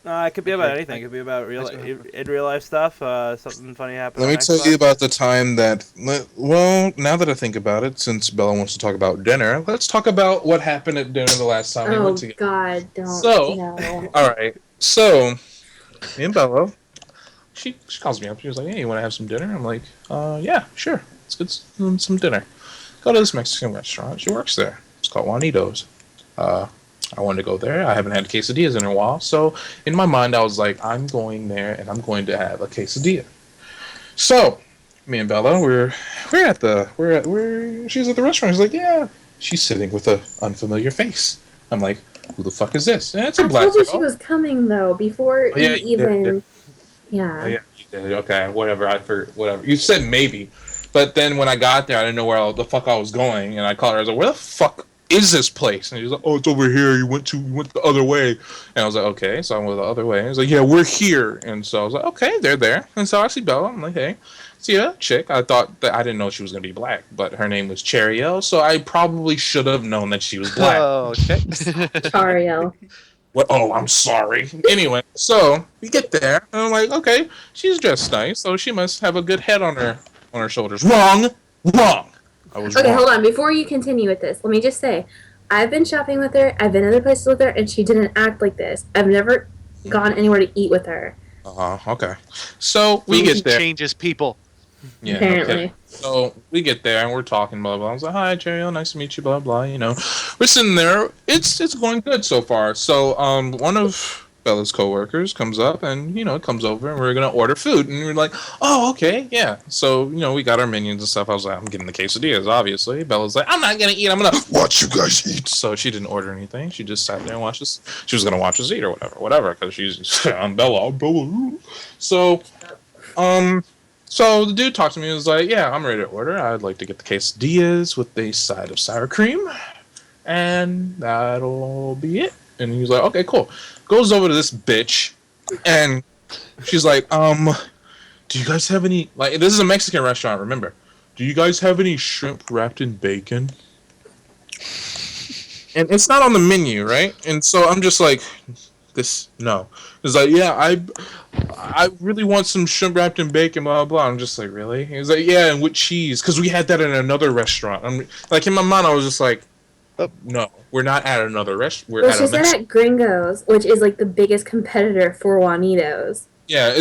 it could be about anything. It could be about in real life stuff. Something funny happened. Let on me tell Xbox. you about the time that. Well, now that I think about it, since Bella wants to talk about dinner, let's talk about what happened at dinner the last time we Oh went together. God, don't. So- No. All right, so me and Bella, she calls me up. She was like, "Hey, you want to have some dinner?" I'm like, "Yeah, sure. Let's get some dinner. Go to this Mexican restaurant. She works there. It's called Juanito's. I wanted to go there. I haven't had quesadillas in a while, so in my mind, I was like, I'm going there and I'm going to have a quesadilla. So, me and Bella, she's at the restaurant. She's like, yeah. She's sitting with an unfamiliar face. I'm like, who the fuck is this? And it's a I black told you girl. she was coming though before Oh, yeah, you you did, even. yeah. Yeah. Oh, yeah, you did. Okay, whatever. I forgot. Whatever. You said maybe, but then when I got there, I didn't know where the fuck I was going, and I called her. I was like, "Where the fuck is this place?" And she was like, "Oh, it's over here. You went the other way." And I was like, "Okay." So I went the other way. He was like, "Yeah, we're here." And so I was like, "Okay, they're there." And so I see Bella. I'm like, "Hey." See a chick. I thought that I didn't know she was gonna be black, but her name was Cherio, so I probably should have known that she was black. Oh, okay. Ariel. What? Oh, I'm sorry. Anyway, so we get there, and I'm like, okay, she's dressed nice, so she must have a good head on her shoulders. Wrong. I was Okay, wrong. hold on. Before you continue with this, let me just say, I've been shopping with her. I've been other places with her, and she didn't act like this. I've never gone anywhere to eat with her. Okay. So we get there. Changes people. Yeah. Apparently. Okay. So we get there and we're talking, blah blah. I was like, "Hi, Cherio, nice to meet you." Blah blah. You know, we're sitting there. It's going good so far. So one of Bella's coworkers comes up and comes over and we're gonna order food and we're like, "Oh, okay, yeah." So we got our menus and stuff. I was like, "I'm getting the quesadillas, obviously." Bella's like, "I'm not gonna eat. I'm gonna watch you guys eat." So she didn't order anything. She just sat there and watched us. She was gonna watch us eat or whatever, because she's I'm Bella. So So the dude talked to me and was like, yeah, I'm ready to order. I'd like to get the quesadillas with a side of sour cream. And that'll be it. And he was like, okay, cool. Goes over to this bitch. And she's like, do you guys have any... Like, this is a Mexican restaurant, remember. Do you guys have any shrimp wrapped in bacon? And it's not on the menu, right? And so I'm just like... No. He's like, yeah, I really want some shrimp wrapped in bacon, blah, blah, blah. I'm just like, really? He's like, yeah, and with cheese. Because we had that in another restaurant. I'm like, in my mind, I was just like, no, we're not at another restaurant. We're Well, at she a said Mexican. at Gringo's, which is like the biggest competitor for Juanito's. Yeah,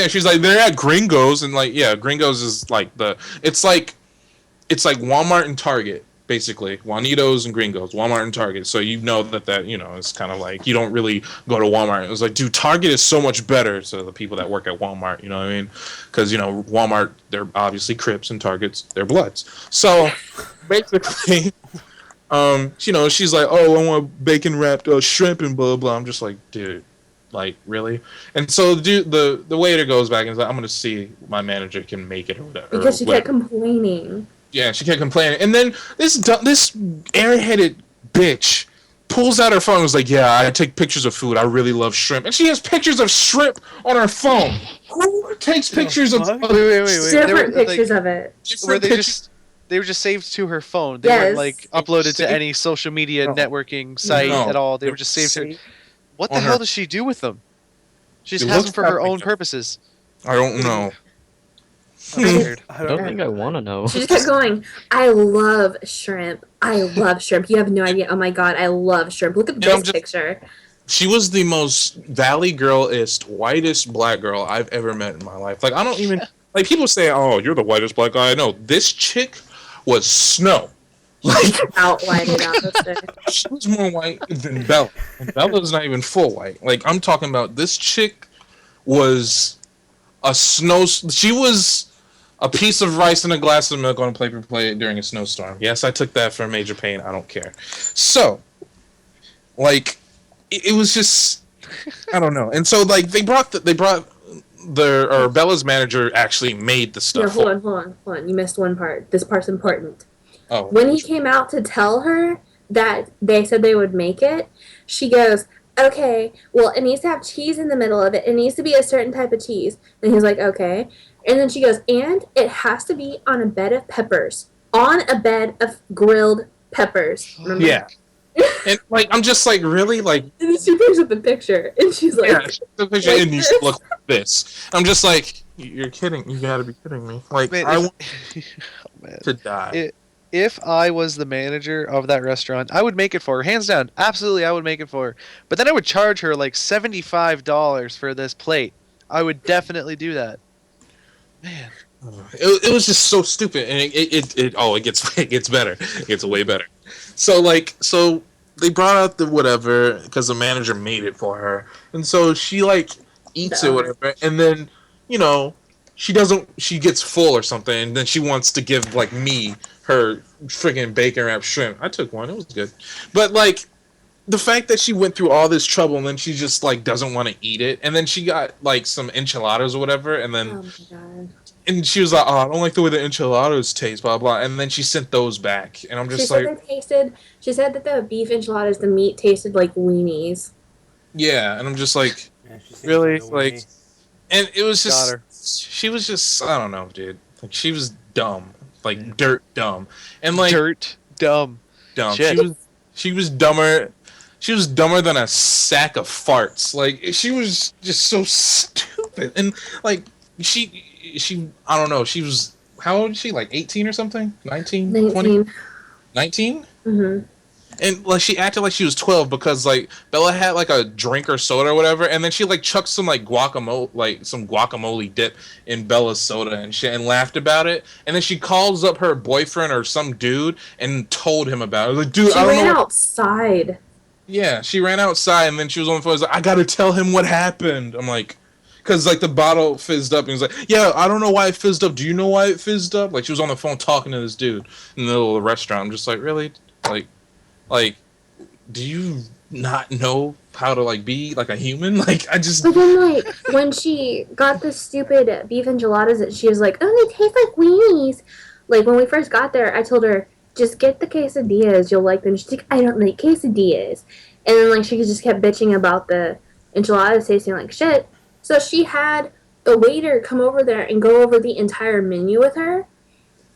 she's like, they're at Gringo's. And like, yeah, Gringo's is like it's like Walmart and Target. Basically, Juanito's and Gringos, Walmart and Target. So that it's kind of like you don't really go to Walmart. It was like, dude, Target is so much better. So the people that work at Walmart, you know what I mean? Because Walmart, they're obviously Crips, and Target's they're Bloods. So basically, she's like, oh, I want bacon wrapped shrimp and blah blah. I'm just like, dude, like really? And so the waiter goes back and is like, I'm gonna see my manager can make it or whatever. Because she kept complaining. Yeah, she kept complaining, and then this airheaded bitch pulls out her phone and was like, yeah, I take pictures of food. I really love shrimp. And she has pictures of shrimp on her phone. Who takes pictures of... fuck? Wait. Different pictures of it. Were they were just saved to her phone. They weren't like uploaded to any social media networking site at all. They were just saved to her. What the hell does she do with them? She just has them for her own purposes. I don't know. I don't think I want to know. She just kept going. I love shrimp. I love shrimp. You have no idea. Oh my god, I love shrimp. Look at this picture. She was the most Valley Girl-ist, whitest black girl I've ever met in my life. Like, I don't even... Like, people say, oh, you're the whitest black guy I know. This chick was snow. Like, out whited out. She was more white than Bella. And Bella's not even full white. Like, I'm talking about this chick was a snow... She was a piece of rice and a glass of milk on a paper plate during a snowstorm. Yes, I took that for major pain. I don't care. So, like, it was just... I don't know. And so, like, Bella's manager actually made the stuff. No, hold on. You missed one part. This part's important. Oh. When he came out to tell her that they said they would make it, she goes, okay, well, it needs to have cheese in the middle of it. It needs to be a certain type of cheese. And he's like, okay. And then she goes, and it has to be on a bed of peppers. On a bed of grilled peppers. Remember? Yeah. And, like, I'm just like, really? Like... And then she brings up the picture, and she's like... Yeah, the picture, like, and you look like this. I'm just like, you're kidding. You gotta be kidding me. Like, man, I want to die. If I was the manager of that restaurant, I would make it for her. Hands down. Absolutely, I would make it for her. But then I would charge her, like, $75 for this plate. I would definitely do that. Man. It was just so stupid, and it gets better. It gets way better. So they brought out the whatever because the manager made it for her, and so she like eats it whatever, and then she gets full or something, and then she wants to give like me her friggin' bacon wrapped shrimp. I took one, it was good, but like the fact that she went through all this trouble and then she just like doesn't want to eat it, and then she got like some enchiladas or whatever, and then. Oh my god. And she was like, oh, I don't like the way the enchiladas taste, blah, blah. And then she sent those back. And I'm just she said that the beef enchiladas, the meat tasted like weenies. Yeah, and I'm just like, really? Like, and it was just, she was just, I don't know, dude. Like, she was dumb. Like, dirt dumb. And like. Dirt dumb. Shit. She was dumber. She was dumber than a sack of farts. Like, she was just so stupid. And like, she I don't know, she was, how old is she, like 18 or something? 19? 20? 19? Mm-hmm. And like she acted like she was 12 because like Bella had like a drink or soda or whatever, and then she like chucked some like guacamole dip in Bella's soda and shit and laughed about it, and then she calls up her boyfriend or some dude and told him about it. Like, dude, I don't know. She ran outside. Yeah, she ran outside and then she was on the phone. Like, I gotta tell him what happened. I'm like, because, like, the bottle fizzed up, and he's like, yeah, I don't know why it fizzed up. Do you know why it fizzed up? Like, she was on the phone talking to this dude in the middle of the restaurant. I'm just like, really? Like, do you not know how to, like, be, like, a human? Like, I just... But then, like, when she got the stupid beef enchiladas, that she was like, oh, they taste like weenies. Like, when we first got there, I told her, just get the quesadillas. You'll like them. She's like, I don't like quesadillas. And then, like, she just kept bitching about the enchiladas tasting like shit. So she had the waiter come over there and go over the entire menu with her.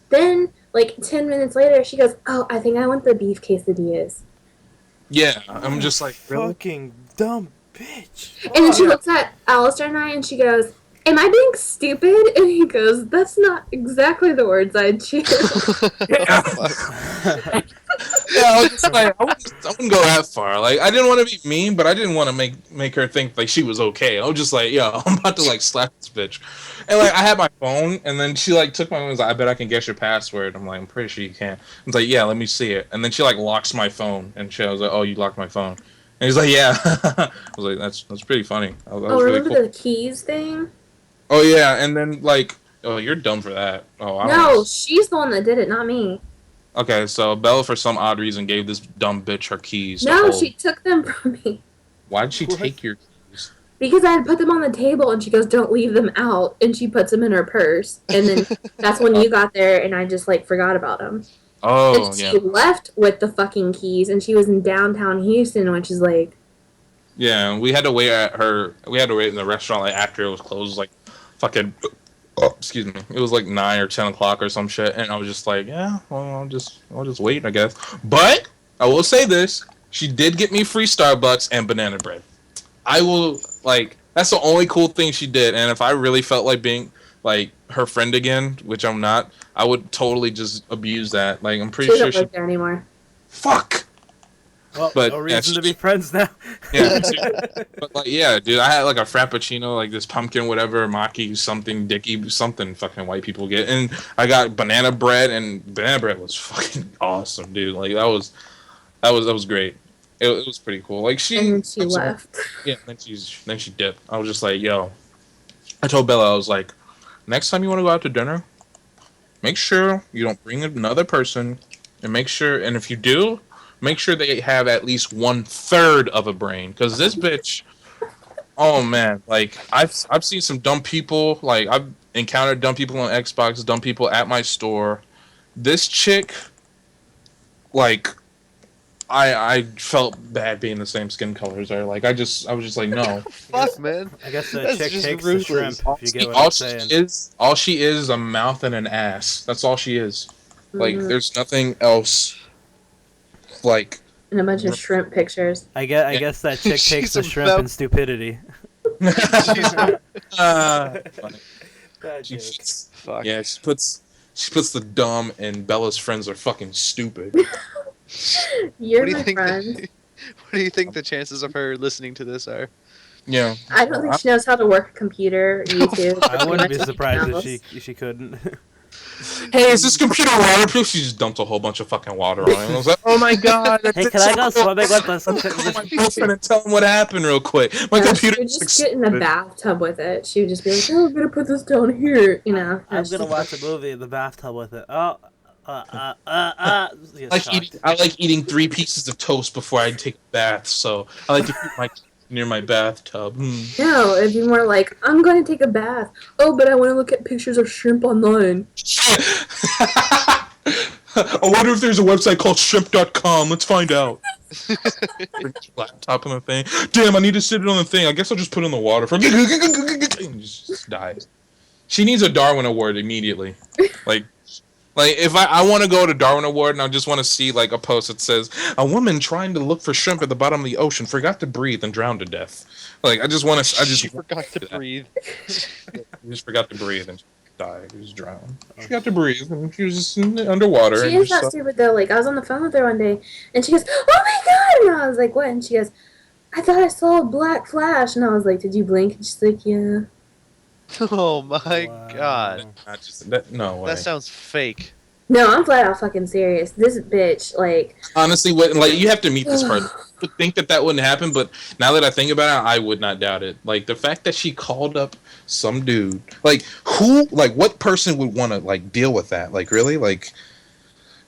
Then, like, 10 minutes later, she goes, oh, I think I want the beef quesadillas. Yeah, I'm just like, really? Fucking dumb bitch. And then she looks at Alistair and I and she goes, am I being stupid? And he goes, that's not exactly the words I'd choose. Yeah, I was just like, I wouldn't go that far. Like, I didn't want to be mean, but I didn't want to make her think like she was okay. I was just like, yo, I'm about to like slap this bitch. And like, I had my phone, and then she like took my phone and was like, I bet I can guess your password. I'm like, I'm pretty sure you can. I was like, yeah, let me see it. And then she like locks my phone, and I was like, oh, you locked my phone. And he's like, yeah. I was like, that's pretty funny. That was really remember cool. the keys thing? Oh yeah, and then like, oh, you're dumb for that. Oh, I don't No, know. she's the one that did it, not me. Okay, so Bella, for some odd reason, gave this dumb bitch her keys. to No, hold. she took them from me. Why did she take your keys? Because I had put them on the table, and she goes, don't leave them out, and she puts them in her purse. And then that's when you got there, and I just, like, forgot about them. Oh And yeah, she left with the fucking keys, and she was in downtown Houston, which is like, yeah. We had to wait at her. We had to wait in the restaurant like after it was closed. Like fucking. Oh, excuse me. It was like 9 or 10 o'clock or some shit, and I was just like, yeah, well, I'll just wait, I guess. But I will say this: she did get me free Starbucks and banana bread. I will like. That's the only cool thing she did, and if I really felt like being like her friend again, which I'm not, I would totally just abuse that. Like I'm she pretty sure doesn't she. live there anymore. Fuck. Well, But, no yeah, reason to be friends now. Yeah, but like, yeah, dude, I had like a frappuccino, like this pumpkin, whatever, maki, something, dicky, something, fucking white people get, and I got banana bread, and banana bread was fucking awesome, dude. Like that was great. It was pretty cool. Like And then she left. yeah, then she dipped. I was just like, yo, I told Bella, I was like, next time you want to go out to dinner, make sure you don't bring another person, and make sure, and if you do, make sure they have at least 1/3 of a brain, because this bitch, oh man, like I've seen some dumb people, like I've encountered dumb people on Xbox, dumb people at my store. This chick, like I felt bad being the same skin color as her. Like I was just like, no. Fuck, man. I guess that That's chick just takes the ruthless. shrimp. If you get what I'm saying. All she is a mouth and an ass. That's all she is. Like Mhm. there's nothing else. Like And a bunch of shrimp pictures. I guess that chick takes She's the a shrimp mouth- and stupidity. Bad She- joke. Fuck. yeah, she puts the dumb, and Bella's friends are fucking stupid. You're What do you my think? friend. What do you think the chances of her listening to this are? Yeah. I don't think she knows how to work a computer, YouTube. I wouldn't be Much surprised else. if she couldn't. Hey, is this computer waterproof? She just dumped a whole bunch of fucking water on it. And I was like, oh my god. Hey, can I go swimming with Call my the? girlfriend and tell him what happened real quick. My Yeah, computer she would just get in the bathtub with it. She would just be like, "Oh, I'm gonna put this down here," you know. I'm gonna watch a movie in the bathtub with it. Oh, I like eating 3 pieces of toast before I take a bath, so I like to keep my near my bathtub. No, it'd be more like, "I'm going to take a bath." Oh, but I want to look at pictures of shrimp online. I wonder if there's a website called shrimp.com. Let's find out. Laptop on the thing. Damn, I need to sit it on the thing. I guess I'll just put it in the water for and just dies. She needs a Darwin Award immediately. Like if I want to go to Darwin Award and I just want to see like a post that says a woman trying to look for shrimp at the bottom of the ocean forgot to breathe and drowned to death. Like I just want to. I just forgot to breathe. She just forgot to breathe and died. She was drowned. She got to breathe and she was just underwater. She and is just not stupid though. Like I was on the phone with her one day, and she goes, "Oh my god!" And I was like, "What?" And she goes, "I thought I saw a black flash." And I was like, "Did you blink?" And she's like, "Yeah." Oh my Wow. god. No way. That sounds fake. No, I'm flat out fucking serious. This bitch, like, Honestly, like you have to meet this person. I would think that wouldn't happen, but now that I think about it, I would not doubt it. Like the fact that she called up some dude, like what person would want to like deal with that? Like really, like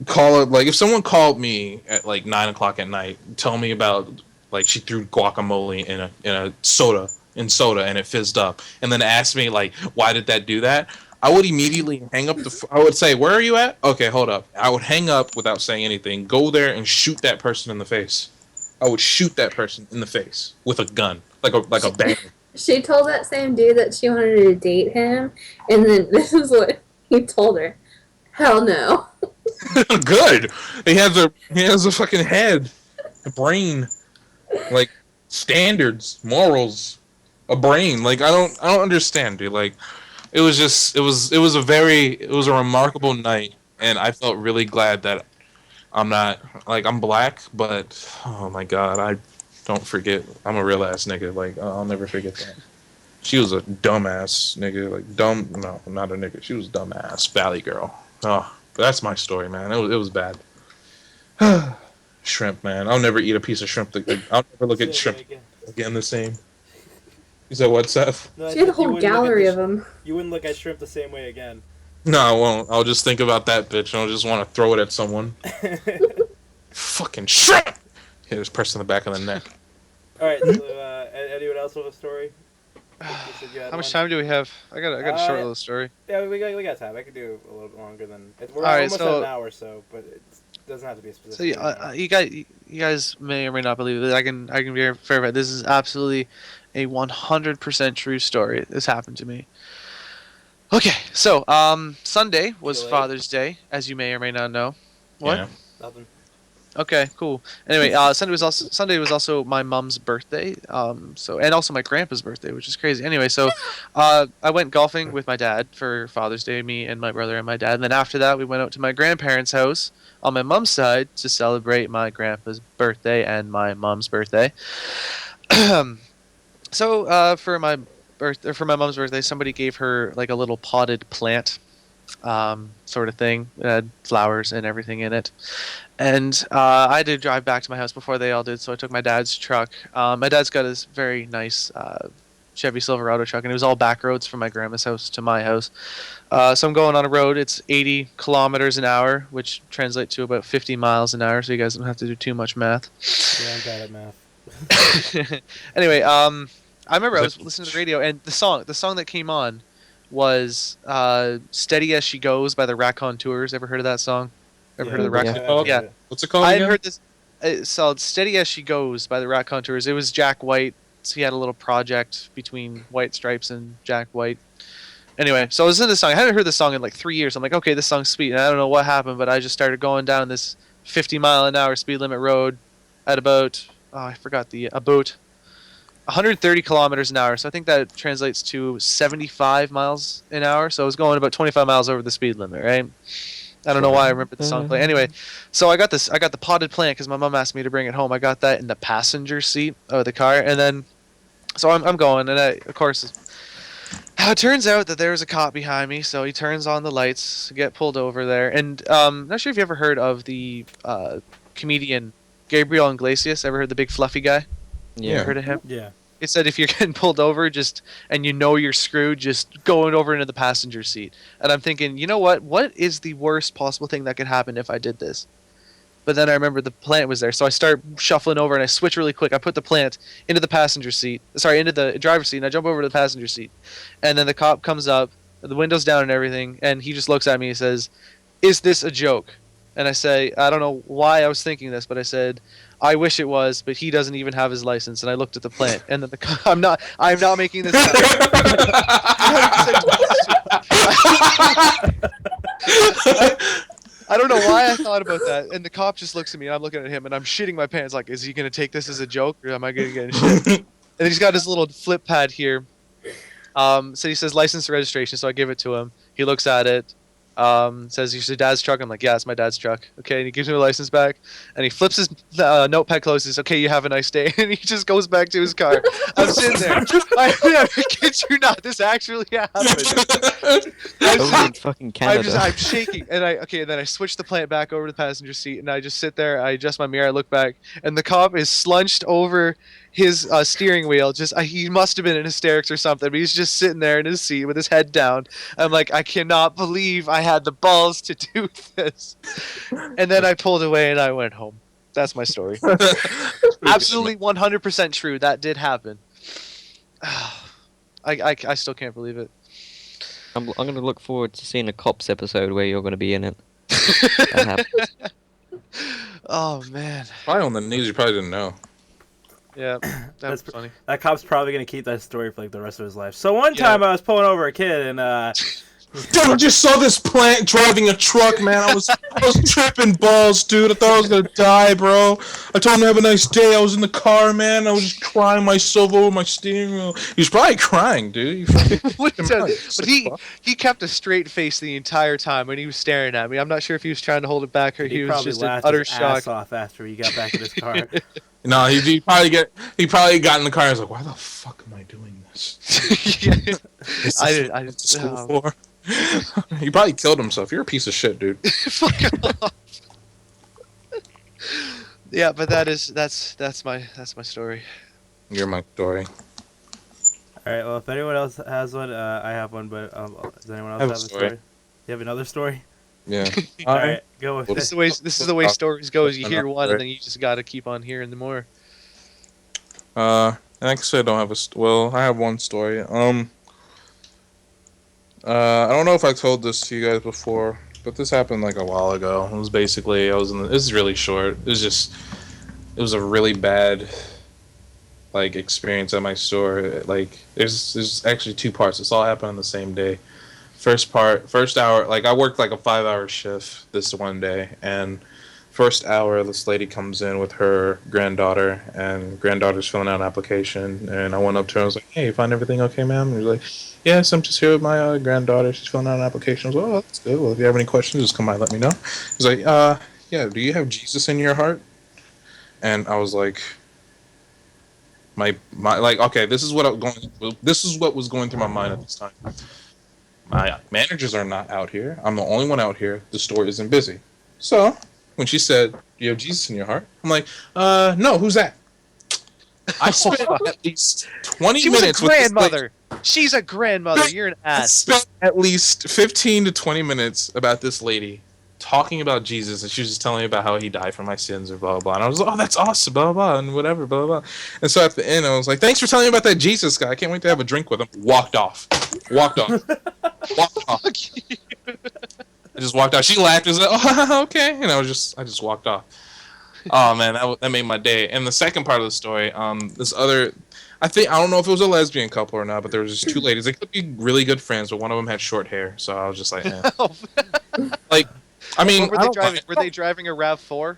call it like if someone called me at like 9 o'clock at night, tell me about like she threw guacamole in a soda and it fizzed up, and then asked me like why did that do that? I would immediately hang up I would say, where are you at? Okay, hold up. I would hang up without saying anything, go there and shoot that person in the face. I would shoot that person in the face with a gun, like a bang. she told that same dude that she wanted to date him, and then this is what he told her. Hell no. Good. He has a fucking head, a brain, like standards, morals, a brain. Like I don't understand, dude. Like it was a remarkable night, and I felt really glad that I'm not like I'm black, but oh my god, I don't forget I'm a real ass nigga. Like I'll never forget that. She was a dumbass nigga, like dumb. No, not a nigga. She was dumbass valley girl. Oh, but that's my story, man. It was bad. Shrimp, man. I'll never eat a piece of shrimp. I'll never look at shrimp again the same. You said what, Seth? No, I She had a said you whole wouldn't look at gallery the of them. You wouldn't look at shrimp the same way again. No, I won't. I'll just think about that bitch and I'll just want to throw it at someone. Fucking shrimp! Hit this person in the back of the neck. All right. So, anyone else with a story? said you had How much one? time do we have? I got a short little story. Yeah, we got time. I could do a little bit longer than. We're All right, almost so- at an hour, so but it doesn't have to be a So specific. you guys may or may not believe it. I can be fair about it. This is absolutely a 100% true story. This happened to me. Okay, so Sunday was Too late. Father's Day, as you may or may not know. What? Yeah. Nothing. Okay, cool. Anyway, Sunday was also my mom's birthday. So and also my grandpa's birthday, which is crazy. Anyway, so I went golfing with my dad for Father's Day, me and my brother and my dad. And then after that, we went out to my grandparents' house on my mom's side to celebrate my grandpa's birthday and my mom's birthday. So for my mom's birthday, somebody gave her like a little potted plant, sort of thing. It had flowers and everything in it. And I had to drive back to my house before they all did, so I took my dad's truck. My dad's got this very nice Chevy Silverado truck, and it was all back roads from my grandma's house to my house. So I'm going on a road. It's 80 kilometers an hour, which translates to about 50 miles an hour, so you guys don't have to do too much math. Yeah, I'm bad at math. Anyway, I remember I was listening to the radio, and the song that came on was "Steady as She Goes" by the Raconteurs. Ever heard of that song? Ever heard of the Yeah. Raconteurs? Yeah. What's it called I had again? heard this. It's called "Steady as She Goes" by the Raconteurs. It was Jack White. So he had a little project between White Stripes and Jack White. Anyway, so I was in this song. I hadn't heard this song in like 3 years. I'm like, okay, this song's sweet. And I don't know what happened, but I just started going down this 50-mile-an-hour speed limit road at about about 130 kilometers an hour. So I think that translates to 75 miles an hour. So I was going about 25 miles over the speed limit, right? I don't know why I remember the song playing. Anyway, so I got the potted plant because my mom asked me to bring it home. I got that in the passenger seat of the car, and then so I'm going, and of course, it turns out that there's a cop behind me. So he turns on the lights, get pulled over there, and not sure if you ever heard of the comedian Gabriel Iglesias. Ever heard the big fluffy guy? Yeah. Heard of him? Yeah. It said if you're getting pulled over, and you know you're screwed, just going over into the passenger seat. And I'm thinking, you know what? What is the worst possible thing that could happen if I did this? But then I remember the plant was there, so I start shuffling over and I switch really quick. I put the plant into the into the driver's seat, and I jump over to the passenger seat. And then the cop comes up, the window's down and everything, and he just looks at me and says, "Is this a joke?" And I say, I don't know why I was thinking this, but I said, "I wish it was, but he doesn't even have his license." And I looked at the plant, and then I'm not making this up. I don't know why I thought about that. And the cop just looks at me, and I'm looking at him, and I'm shitting my pants. Like, is he gonna take this as a joke, or am I gonna get in shit? And he's got his little flip pad here. So he says license and registration, so I give it to him. He looks at it. Says, "It's your dad's truck?" I'm like, "Yeah, it's my dad's truck." Okay, and he gives me the license back, and he flips his notepad closed. He says, "Okay, you have a nice day," and he just goes back to his car. I'm sitting there. I kid you not, this actually happened. Only in fucking Canada. I'm shaking, and then I switch the plant back over to the passenger seat, and I just sit there. I adjust my mirror. I look back, and the cop is slunched over his steering wheel. He must have been in hysterics or something, but he's just sitting there in his seat with his head down. I'm like, I cannot believe I had the balls to do this. And then I pulled away and I went home. That's my story. Absolutely 100% true. That did happen. I still can't believe it. I'm going to look forward to seeing a Cops episode where you're going to be in it. That happens. Oh, man. Probably on the news, you probably didn't know. Yeah, that's That's funny. That cop's probably gonna keep that story for like the rest of his life. So one time I was pulling over a kid and Dude, I just saw this plant driving a truck, man. I was tripping balls, dude. I thought I was gonna die, bro. I told him to have a nice day. I was in the car, man. I was just crying myself over my steering wheel. He was probably crying, dude. But he kept a straight face the entire time when he was staring at me. I'm not sure if he was trying to hold it back or he was probably just in laughed utter his shock. ass off after he got back in his car. No, he probably got in the car and was like, "Why the fuck am I doing this?" I What's the school for? He probably killed himself. You're a piece of shit, dude. Fuck off. Yeah, but that's my story. You're my story. All right. Well, if anyone else has one, I have one. But does anyone else I have have a a story. story? You have another story? Yeah. All right, go with Well, it. This is the way stories goes. You hear one and then you just gotta keep on hearing the more. Actually, I don't have well, I have one story. I don't know if I told this to you guys before, but this happened like a while ago. It was basically I was in. This is really short. It was a really bad like experience at my store. Like there's actually two parts. This all happened on the same day. First hour, like I worked like a 5 hour shift this one day, and first hour, this lady comes in with her granddaughter, and granddaughter's filling out an application, and I went up to her and was like, "Hey, you find everything okay, ma'am?" And she's like, "Yes, I'm just here with my granddaughter. She's filling out an application." I was like, "Oh, that's good. Well, if you have any questions, just come by and let me know." He's like, yeah, do you have Jesus in your heart?" And I was like, my like, okay, this is what was going through my mind at this time. My managers are not out here. I'm the only one out here. The store isn't busy. So, when she said, "Do you have Jesus in your heart?" I'm like, no, who's that? I spent at least 20 She was a minutes with this lady. grandmother. She's a grandmother. You're an I ass. spent at least 15 to 20 minutes about this lady talking about Jesus, and she was just telling me about how he died for my sins or blah, blah, blah. And I was like, "Oh, that's awesome, blah, blah, blah," and whatever, blah, blah, blah. And so at the end, I was like, "Thanks for telling me about that Jesus guy. I can't wait to have a drink with him." Walked off. Walked off. Walked off. I just walked out. She laughed and was like, "Oh, okay," and I just walked off. Oh man, that made my day. And the second part of the story, this other, I don't know if it was a lesbian couple or not, but there was just two ladies. They could be really good friends, but one of them had short hair, so I was just like, eh. Like, I mean, What were I they don't driving? mind. Were they driving a Rav4?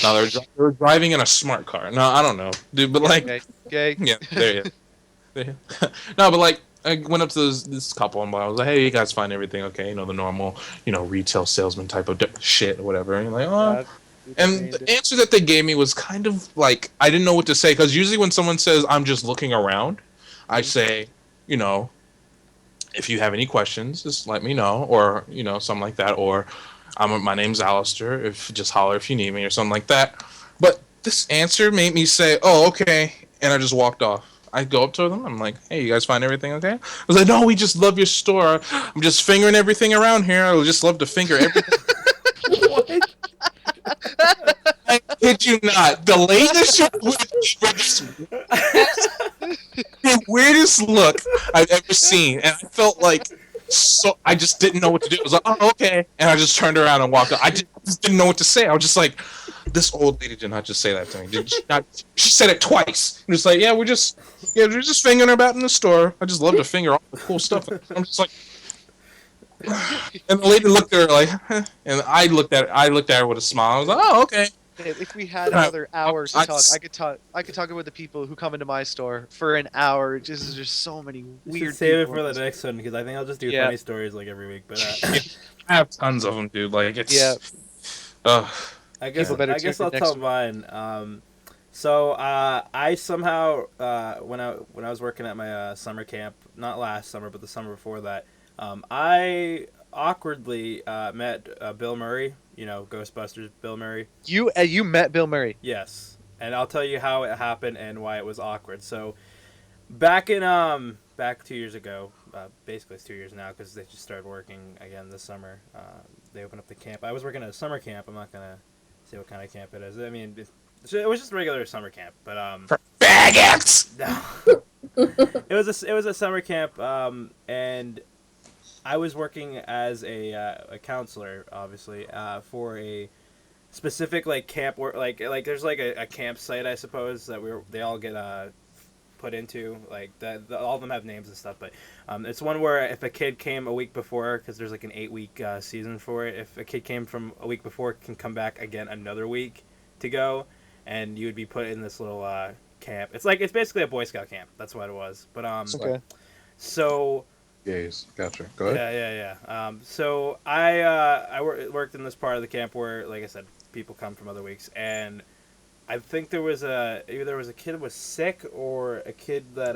No, they were driving in a smart car. No, I don't know, dude. But like, Okay. yeah, there you. There. No, but like, I went up to this couple and I was like, "Hey, you guys find everything okay? You know, the normal, retail salesman type of shit or whatever." And you're like, "Oh." And the answer that they gave me was kind of like I didn't know what to say, because usually when someone says I'm just looking around, I say, you know, if you have any questions, just let me know, or something like that, or my name's Alistair. If just holler if you need me, or something like that. But this answer made me say, "Oh, okay," and I just walked off. I go up to them. I'm like, "Hey, you guys find everything okay?" I was like, "No, we just love your store. I'm just fingering everything around here. I would just love to finger everything." I kid you not. The latest shit with the weirdest look I've ever seen, and I felt like I just didn't know what to do. I was like, "Oh, okay," and I just turned around and walked out. I just didn't know what to say. I was just like, "This old lady did not just say that to me. Did she not?" She said it twice. I'm just like, we're just fingering about in the store. I just love to finger all the cool stuff." I'm just like. And the lady looked at her like, and I looked at her with a smile. I was like, "Oh, okay." If we had another hour to talk, I could talk with the people who come into my store for an hour. There's so many You weird should save it people for in the this- next one, because I think I'll just do Yeah. funny stories like every week. But I have tons of them, dude. Like it's. Yeah. I guess People better I tune guess in I'll next tell week. mine. So I somehow when I was working at my summer camp, not last summer but the summer before that, I awkwardly met Bill Murray. You know, Ghostbusters Bill Murray. You met Bill Murray. Yes, and I'll tell you how it happened and why it was awkward. So back 2 years ago, basically it's 2 years now because they just started working again this summer. They opened up the camp. I was working at a summer camp. I'm not gonna say what kind of camp it is. I mean, it was just a regular summer camp, but Faggots! no. It was a summer camp, and I was working as a counselor, obviously, for a specific like camp where like there's like a campsite, I suppose, that they all get put into, like all of them have names and stuff, but it's one where if a kid came a week before, because there's like an 8-week season for it, if a kid came from a week before, it can come back again another week to go, and you would be put in this little camp. It's basically a Boy Scout camp. That's what it was. But Okay. so Gays. Gotcha. Go ahead. yeah. So I worked in this part of the camp where, like I said, people come from other weeks, and I think either there was a kid who was sick or a kid that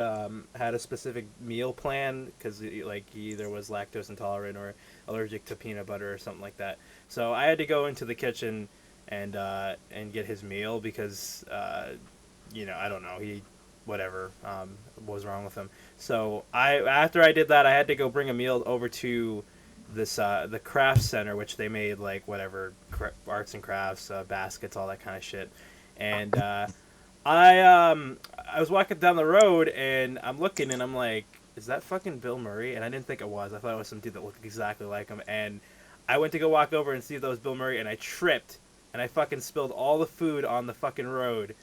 had a specific meal plan because he either was lactose intolerant or allergic to peanut butter or something like that. So I had to go into the kitchen and get his meal because I don't know, he whatever was wrong with him. So after I did that, I had to go bring a meal over to this the craft center, which they made like whatever arts and crafts, baskets, all that kind of shit. And I was walking down the road and I'm looking and I'm like, is that fucking Bill Murray? And I didn't think it was. I thought it was some dude that looked exactly like him. And I went to go walk over and see if that was Bill Murray, and I tripped and I fucking spilled all the food on the fucking road.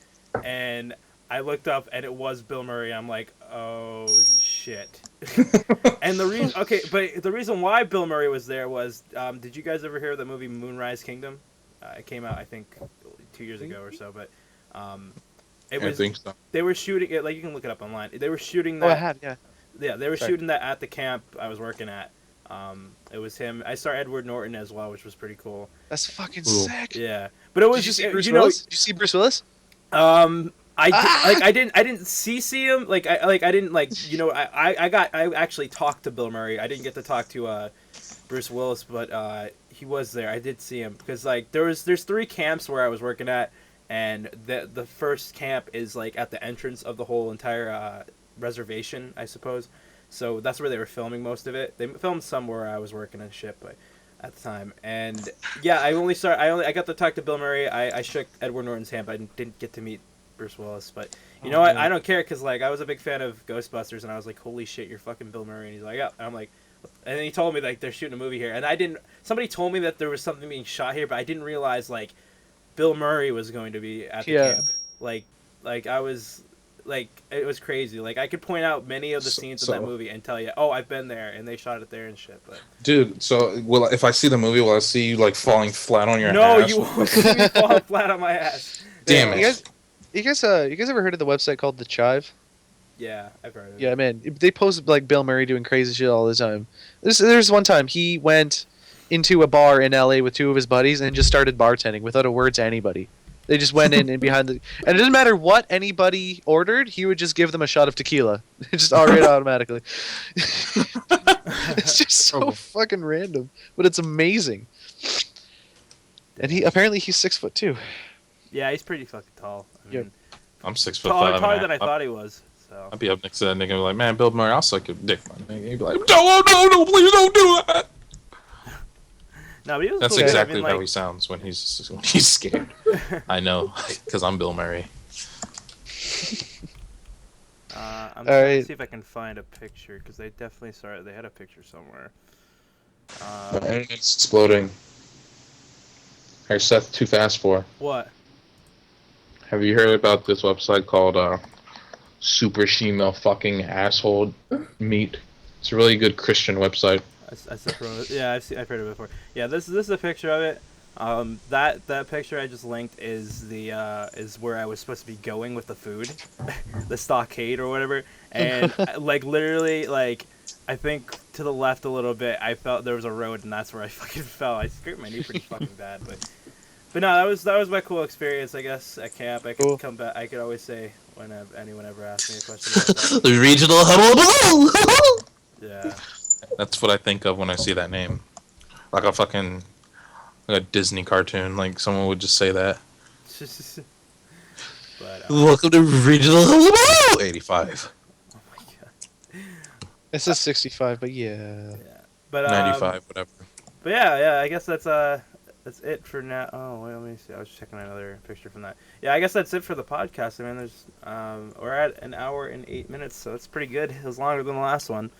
And I looked up and it was Bill Murray. I'm like, oh shit. And the reason why Bill Murray was there was, did you guys ever hear of the movie Moonrise Kingdom? It came out I think 2 years ago or so, but it I was think so. they were shooting it, like you can look it up online. They were shooting that. Oh, I had, yeah. Yeah, they were Sorry. shooting that at the camp I was working at. It was him. I saw Edward Norton as well, which was pretty cool. That's fucking Cool. sick. Yeah, but it was Did you just see Bruce you know, Willis? Did you see Bruce Willis? I didn't see him. I didn't like, you know, I actually talked to Bill Murray. I didn't get to talk to Bruce Willis, but he was there. I did see him because like there's 3 camps where I was working at, and the first camp is like at the entrance of the whole entire reservation, I suppose. So that's where they were filming most of it. They filmed somewhere I was working and shit, but at the time. And yeah, I got to talk to Bill Murray. I shook Edward Norton's hand, but I didn't get to meet Bruce Willis. But you know what? I don't care because like I was a big fan of Ghostbusters, and I was like, holy shit, you're fucking Bill Murray. And he's like, yeah. And I'm like, and then he told me like they're shooting a movie here, and I didn't. Somebody told me that there was something being shot here, but I didn't realize like Bill Murray was going to be at the camp. Like I was. Like, it was crazy. Like, I could point out many of the scenes in that movie and tell you, oh, I've been there, and they shot it there and shit. But Dude, so if I see the movie, will I see you like falling flat on your no, ass? you won't see me falling flat on my ass. Damn it. You guys ever heard of the website called The Chive? Yeah, I've heard of it. Yeah, man. They post like Bill Murray doing crazy shit all the time. There's one time he went into a bar in LA with 2 of his buddies and just started bartending without a word to anybody. They just went in and behind and it didn't matter what anybody ordered, he would just give them a shot of tequila. Just already automatically. It's just so fucking random, but it's amazing. And he's 6'2". Yeah, he's pretty fucking tall. I mean, I'm 6'5". taller than I thought he was. So I'd be up next to that nigga and be like, man, Bill Murray, I'll suck your dick, my nigga. He'd be like, no, please don't do that. no, but he was That's cool. exactly I mean, how like, he sounds when he's scared. I know, because I'm Bill Murray. I'm All trying right. to see if I can find a picture because they definitely they had a picture somewhere. The internet's exploding. Hey, Seth, too fast for. What? Have you heard about this website called Super Shemale Fucking Asshole Meat? It's a really good Christian website. Yeah, I've heard of it before. Yeah, this is a picture of it. That picture I just linked is is where I was supposed to be going with the food, the stockade or whatever. And like literally, like I think to the left a little bit, I felt there was a road, and that's where I fucking fell. I scraped my knee pretty fucking bad, but no, that was my cool experience, I guess, at camp. I could come back. I could always say when anyone ever asked me a question about that. Regional huddle. Yeah. That's what I think of when I see that name. Like a Disney cartoon. Like someone would just say that. But Welcome to Regional Huddle. 85. oh my god. It says 65, but yeah. But 95, whatever. But yeah, I guess that's it for now. Oh wait, let me see. I was checking another picture from that. Yeah, I guess that's it for the podcast. I mean, we're at an hour and 8 minutes, so it's pretty good. It was longer than the last one.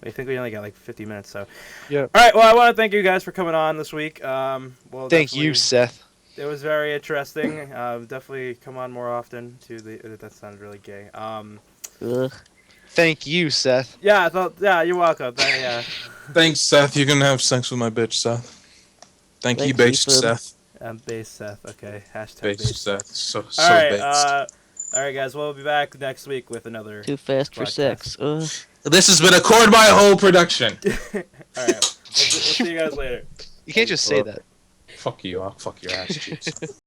I think we only got like 50 minutes, so. Yeah. All right, well, I want to thank you guys for coming on this week. Thank you, Seth. It was very interesting. Definitely come on more often to the. That sounded really gay. Thank you, Seth. Yeah, you're welcome. Yeah. Thanks, Seth. You can have sex with my bitch, Seth. Thank you, Thanks, based Ethan. Seth. Base Seth. Okay. Hashtag Based base Seth. So All right. based. All right, guys. We'll be back next week with another. Too fast for Podcast. sex. This has been a Cord by Hole production. All right. We'll see you guys later. You can't just say that. Fuck you. I'll fuck your ass cheeks.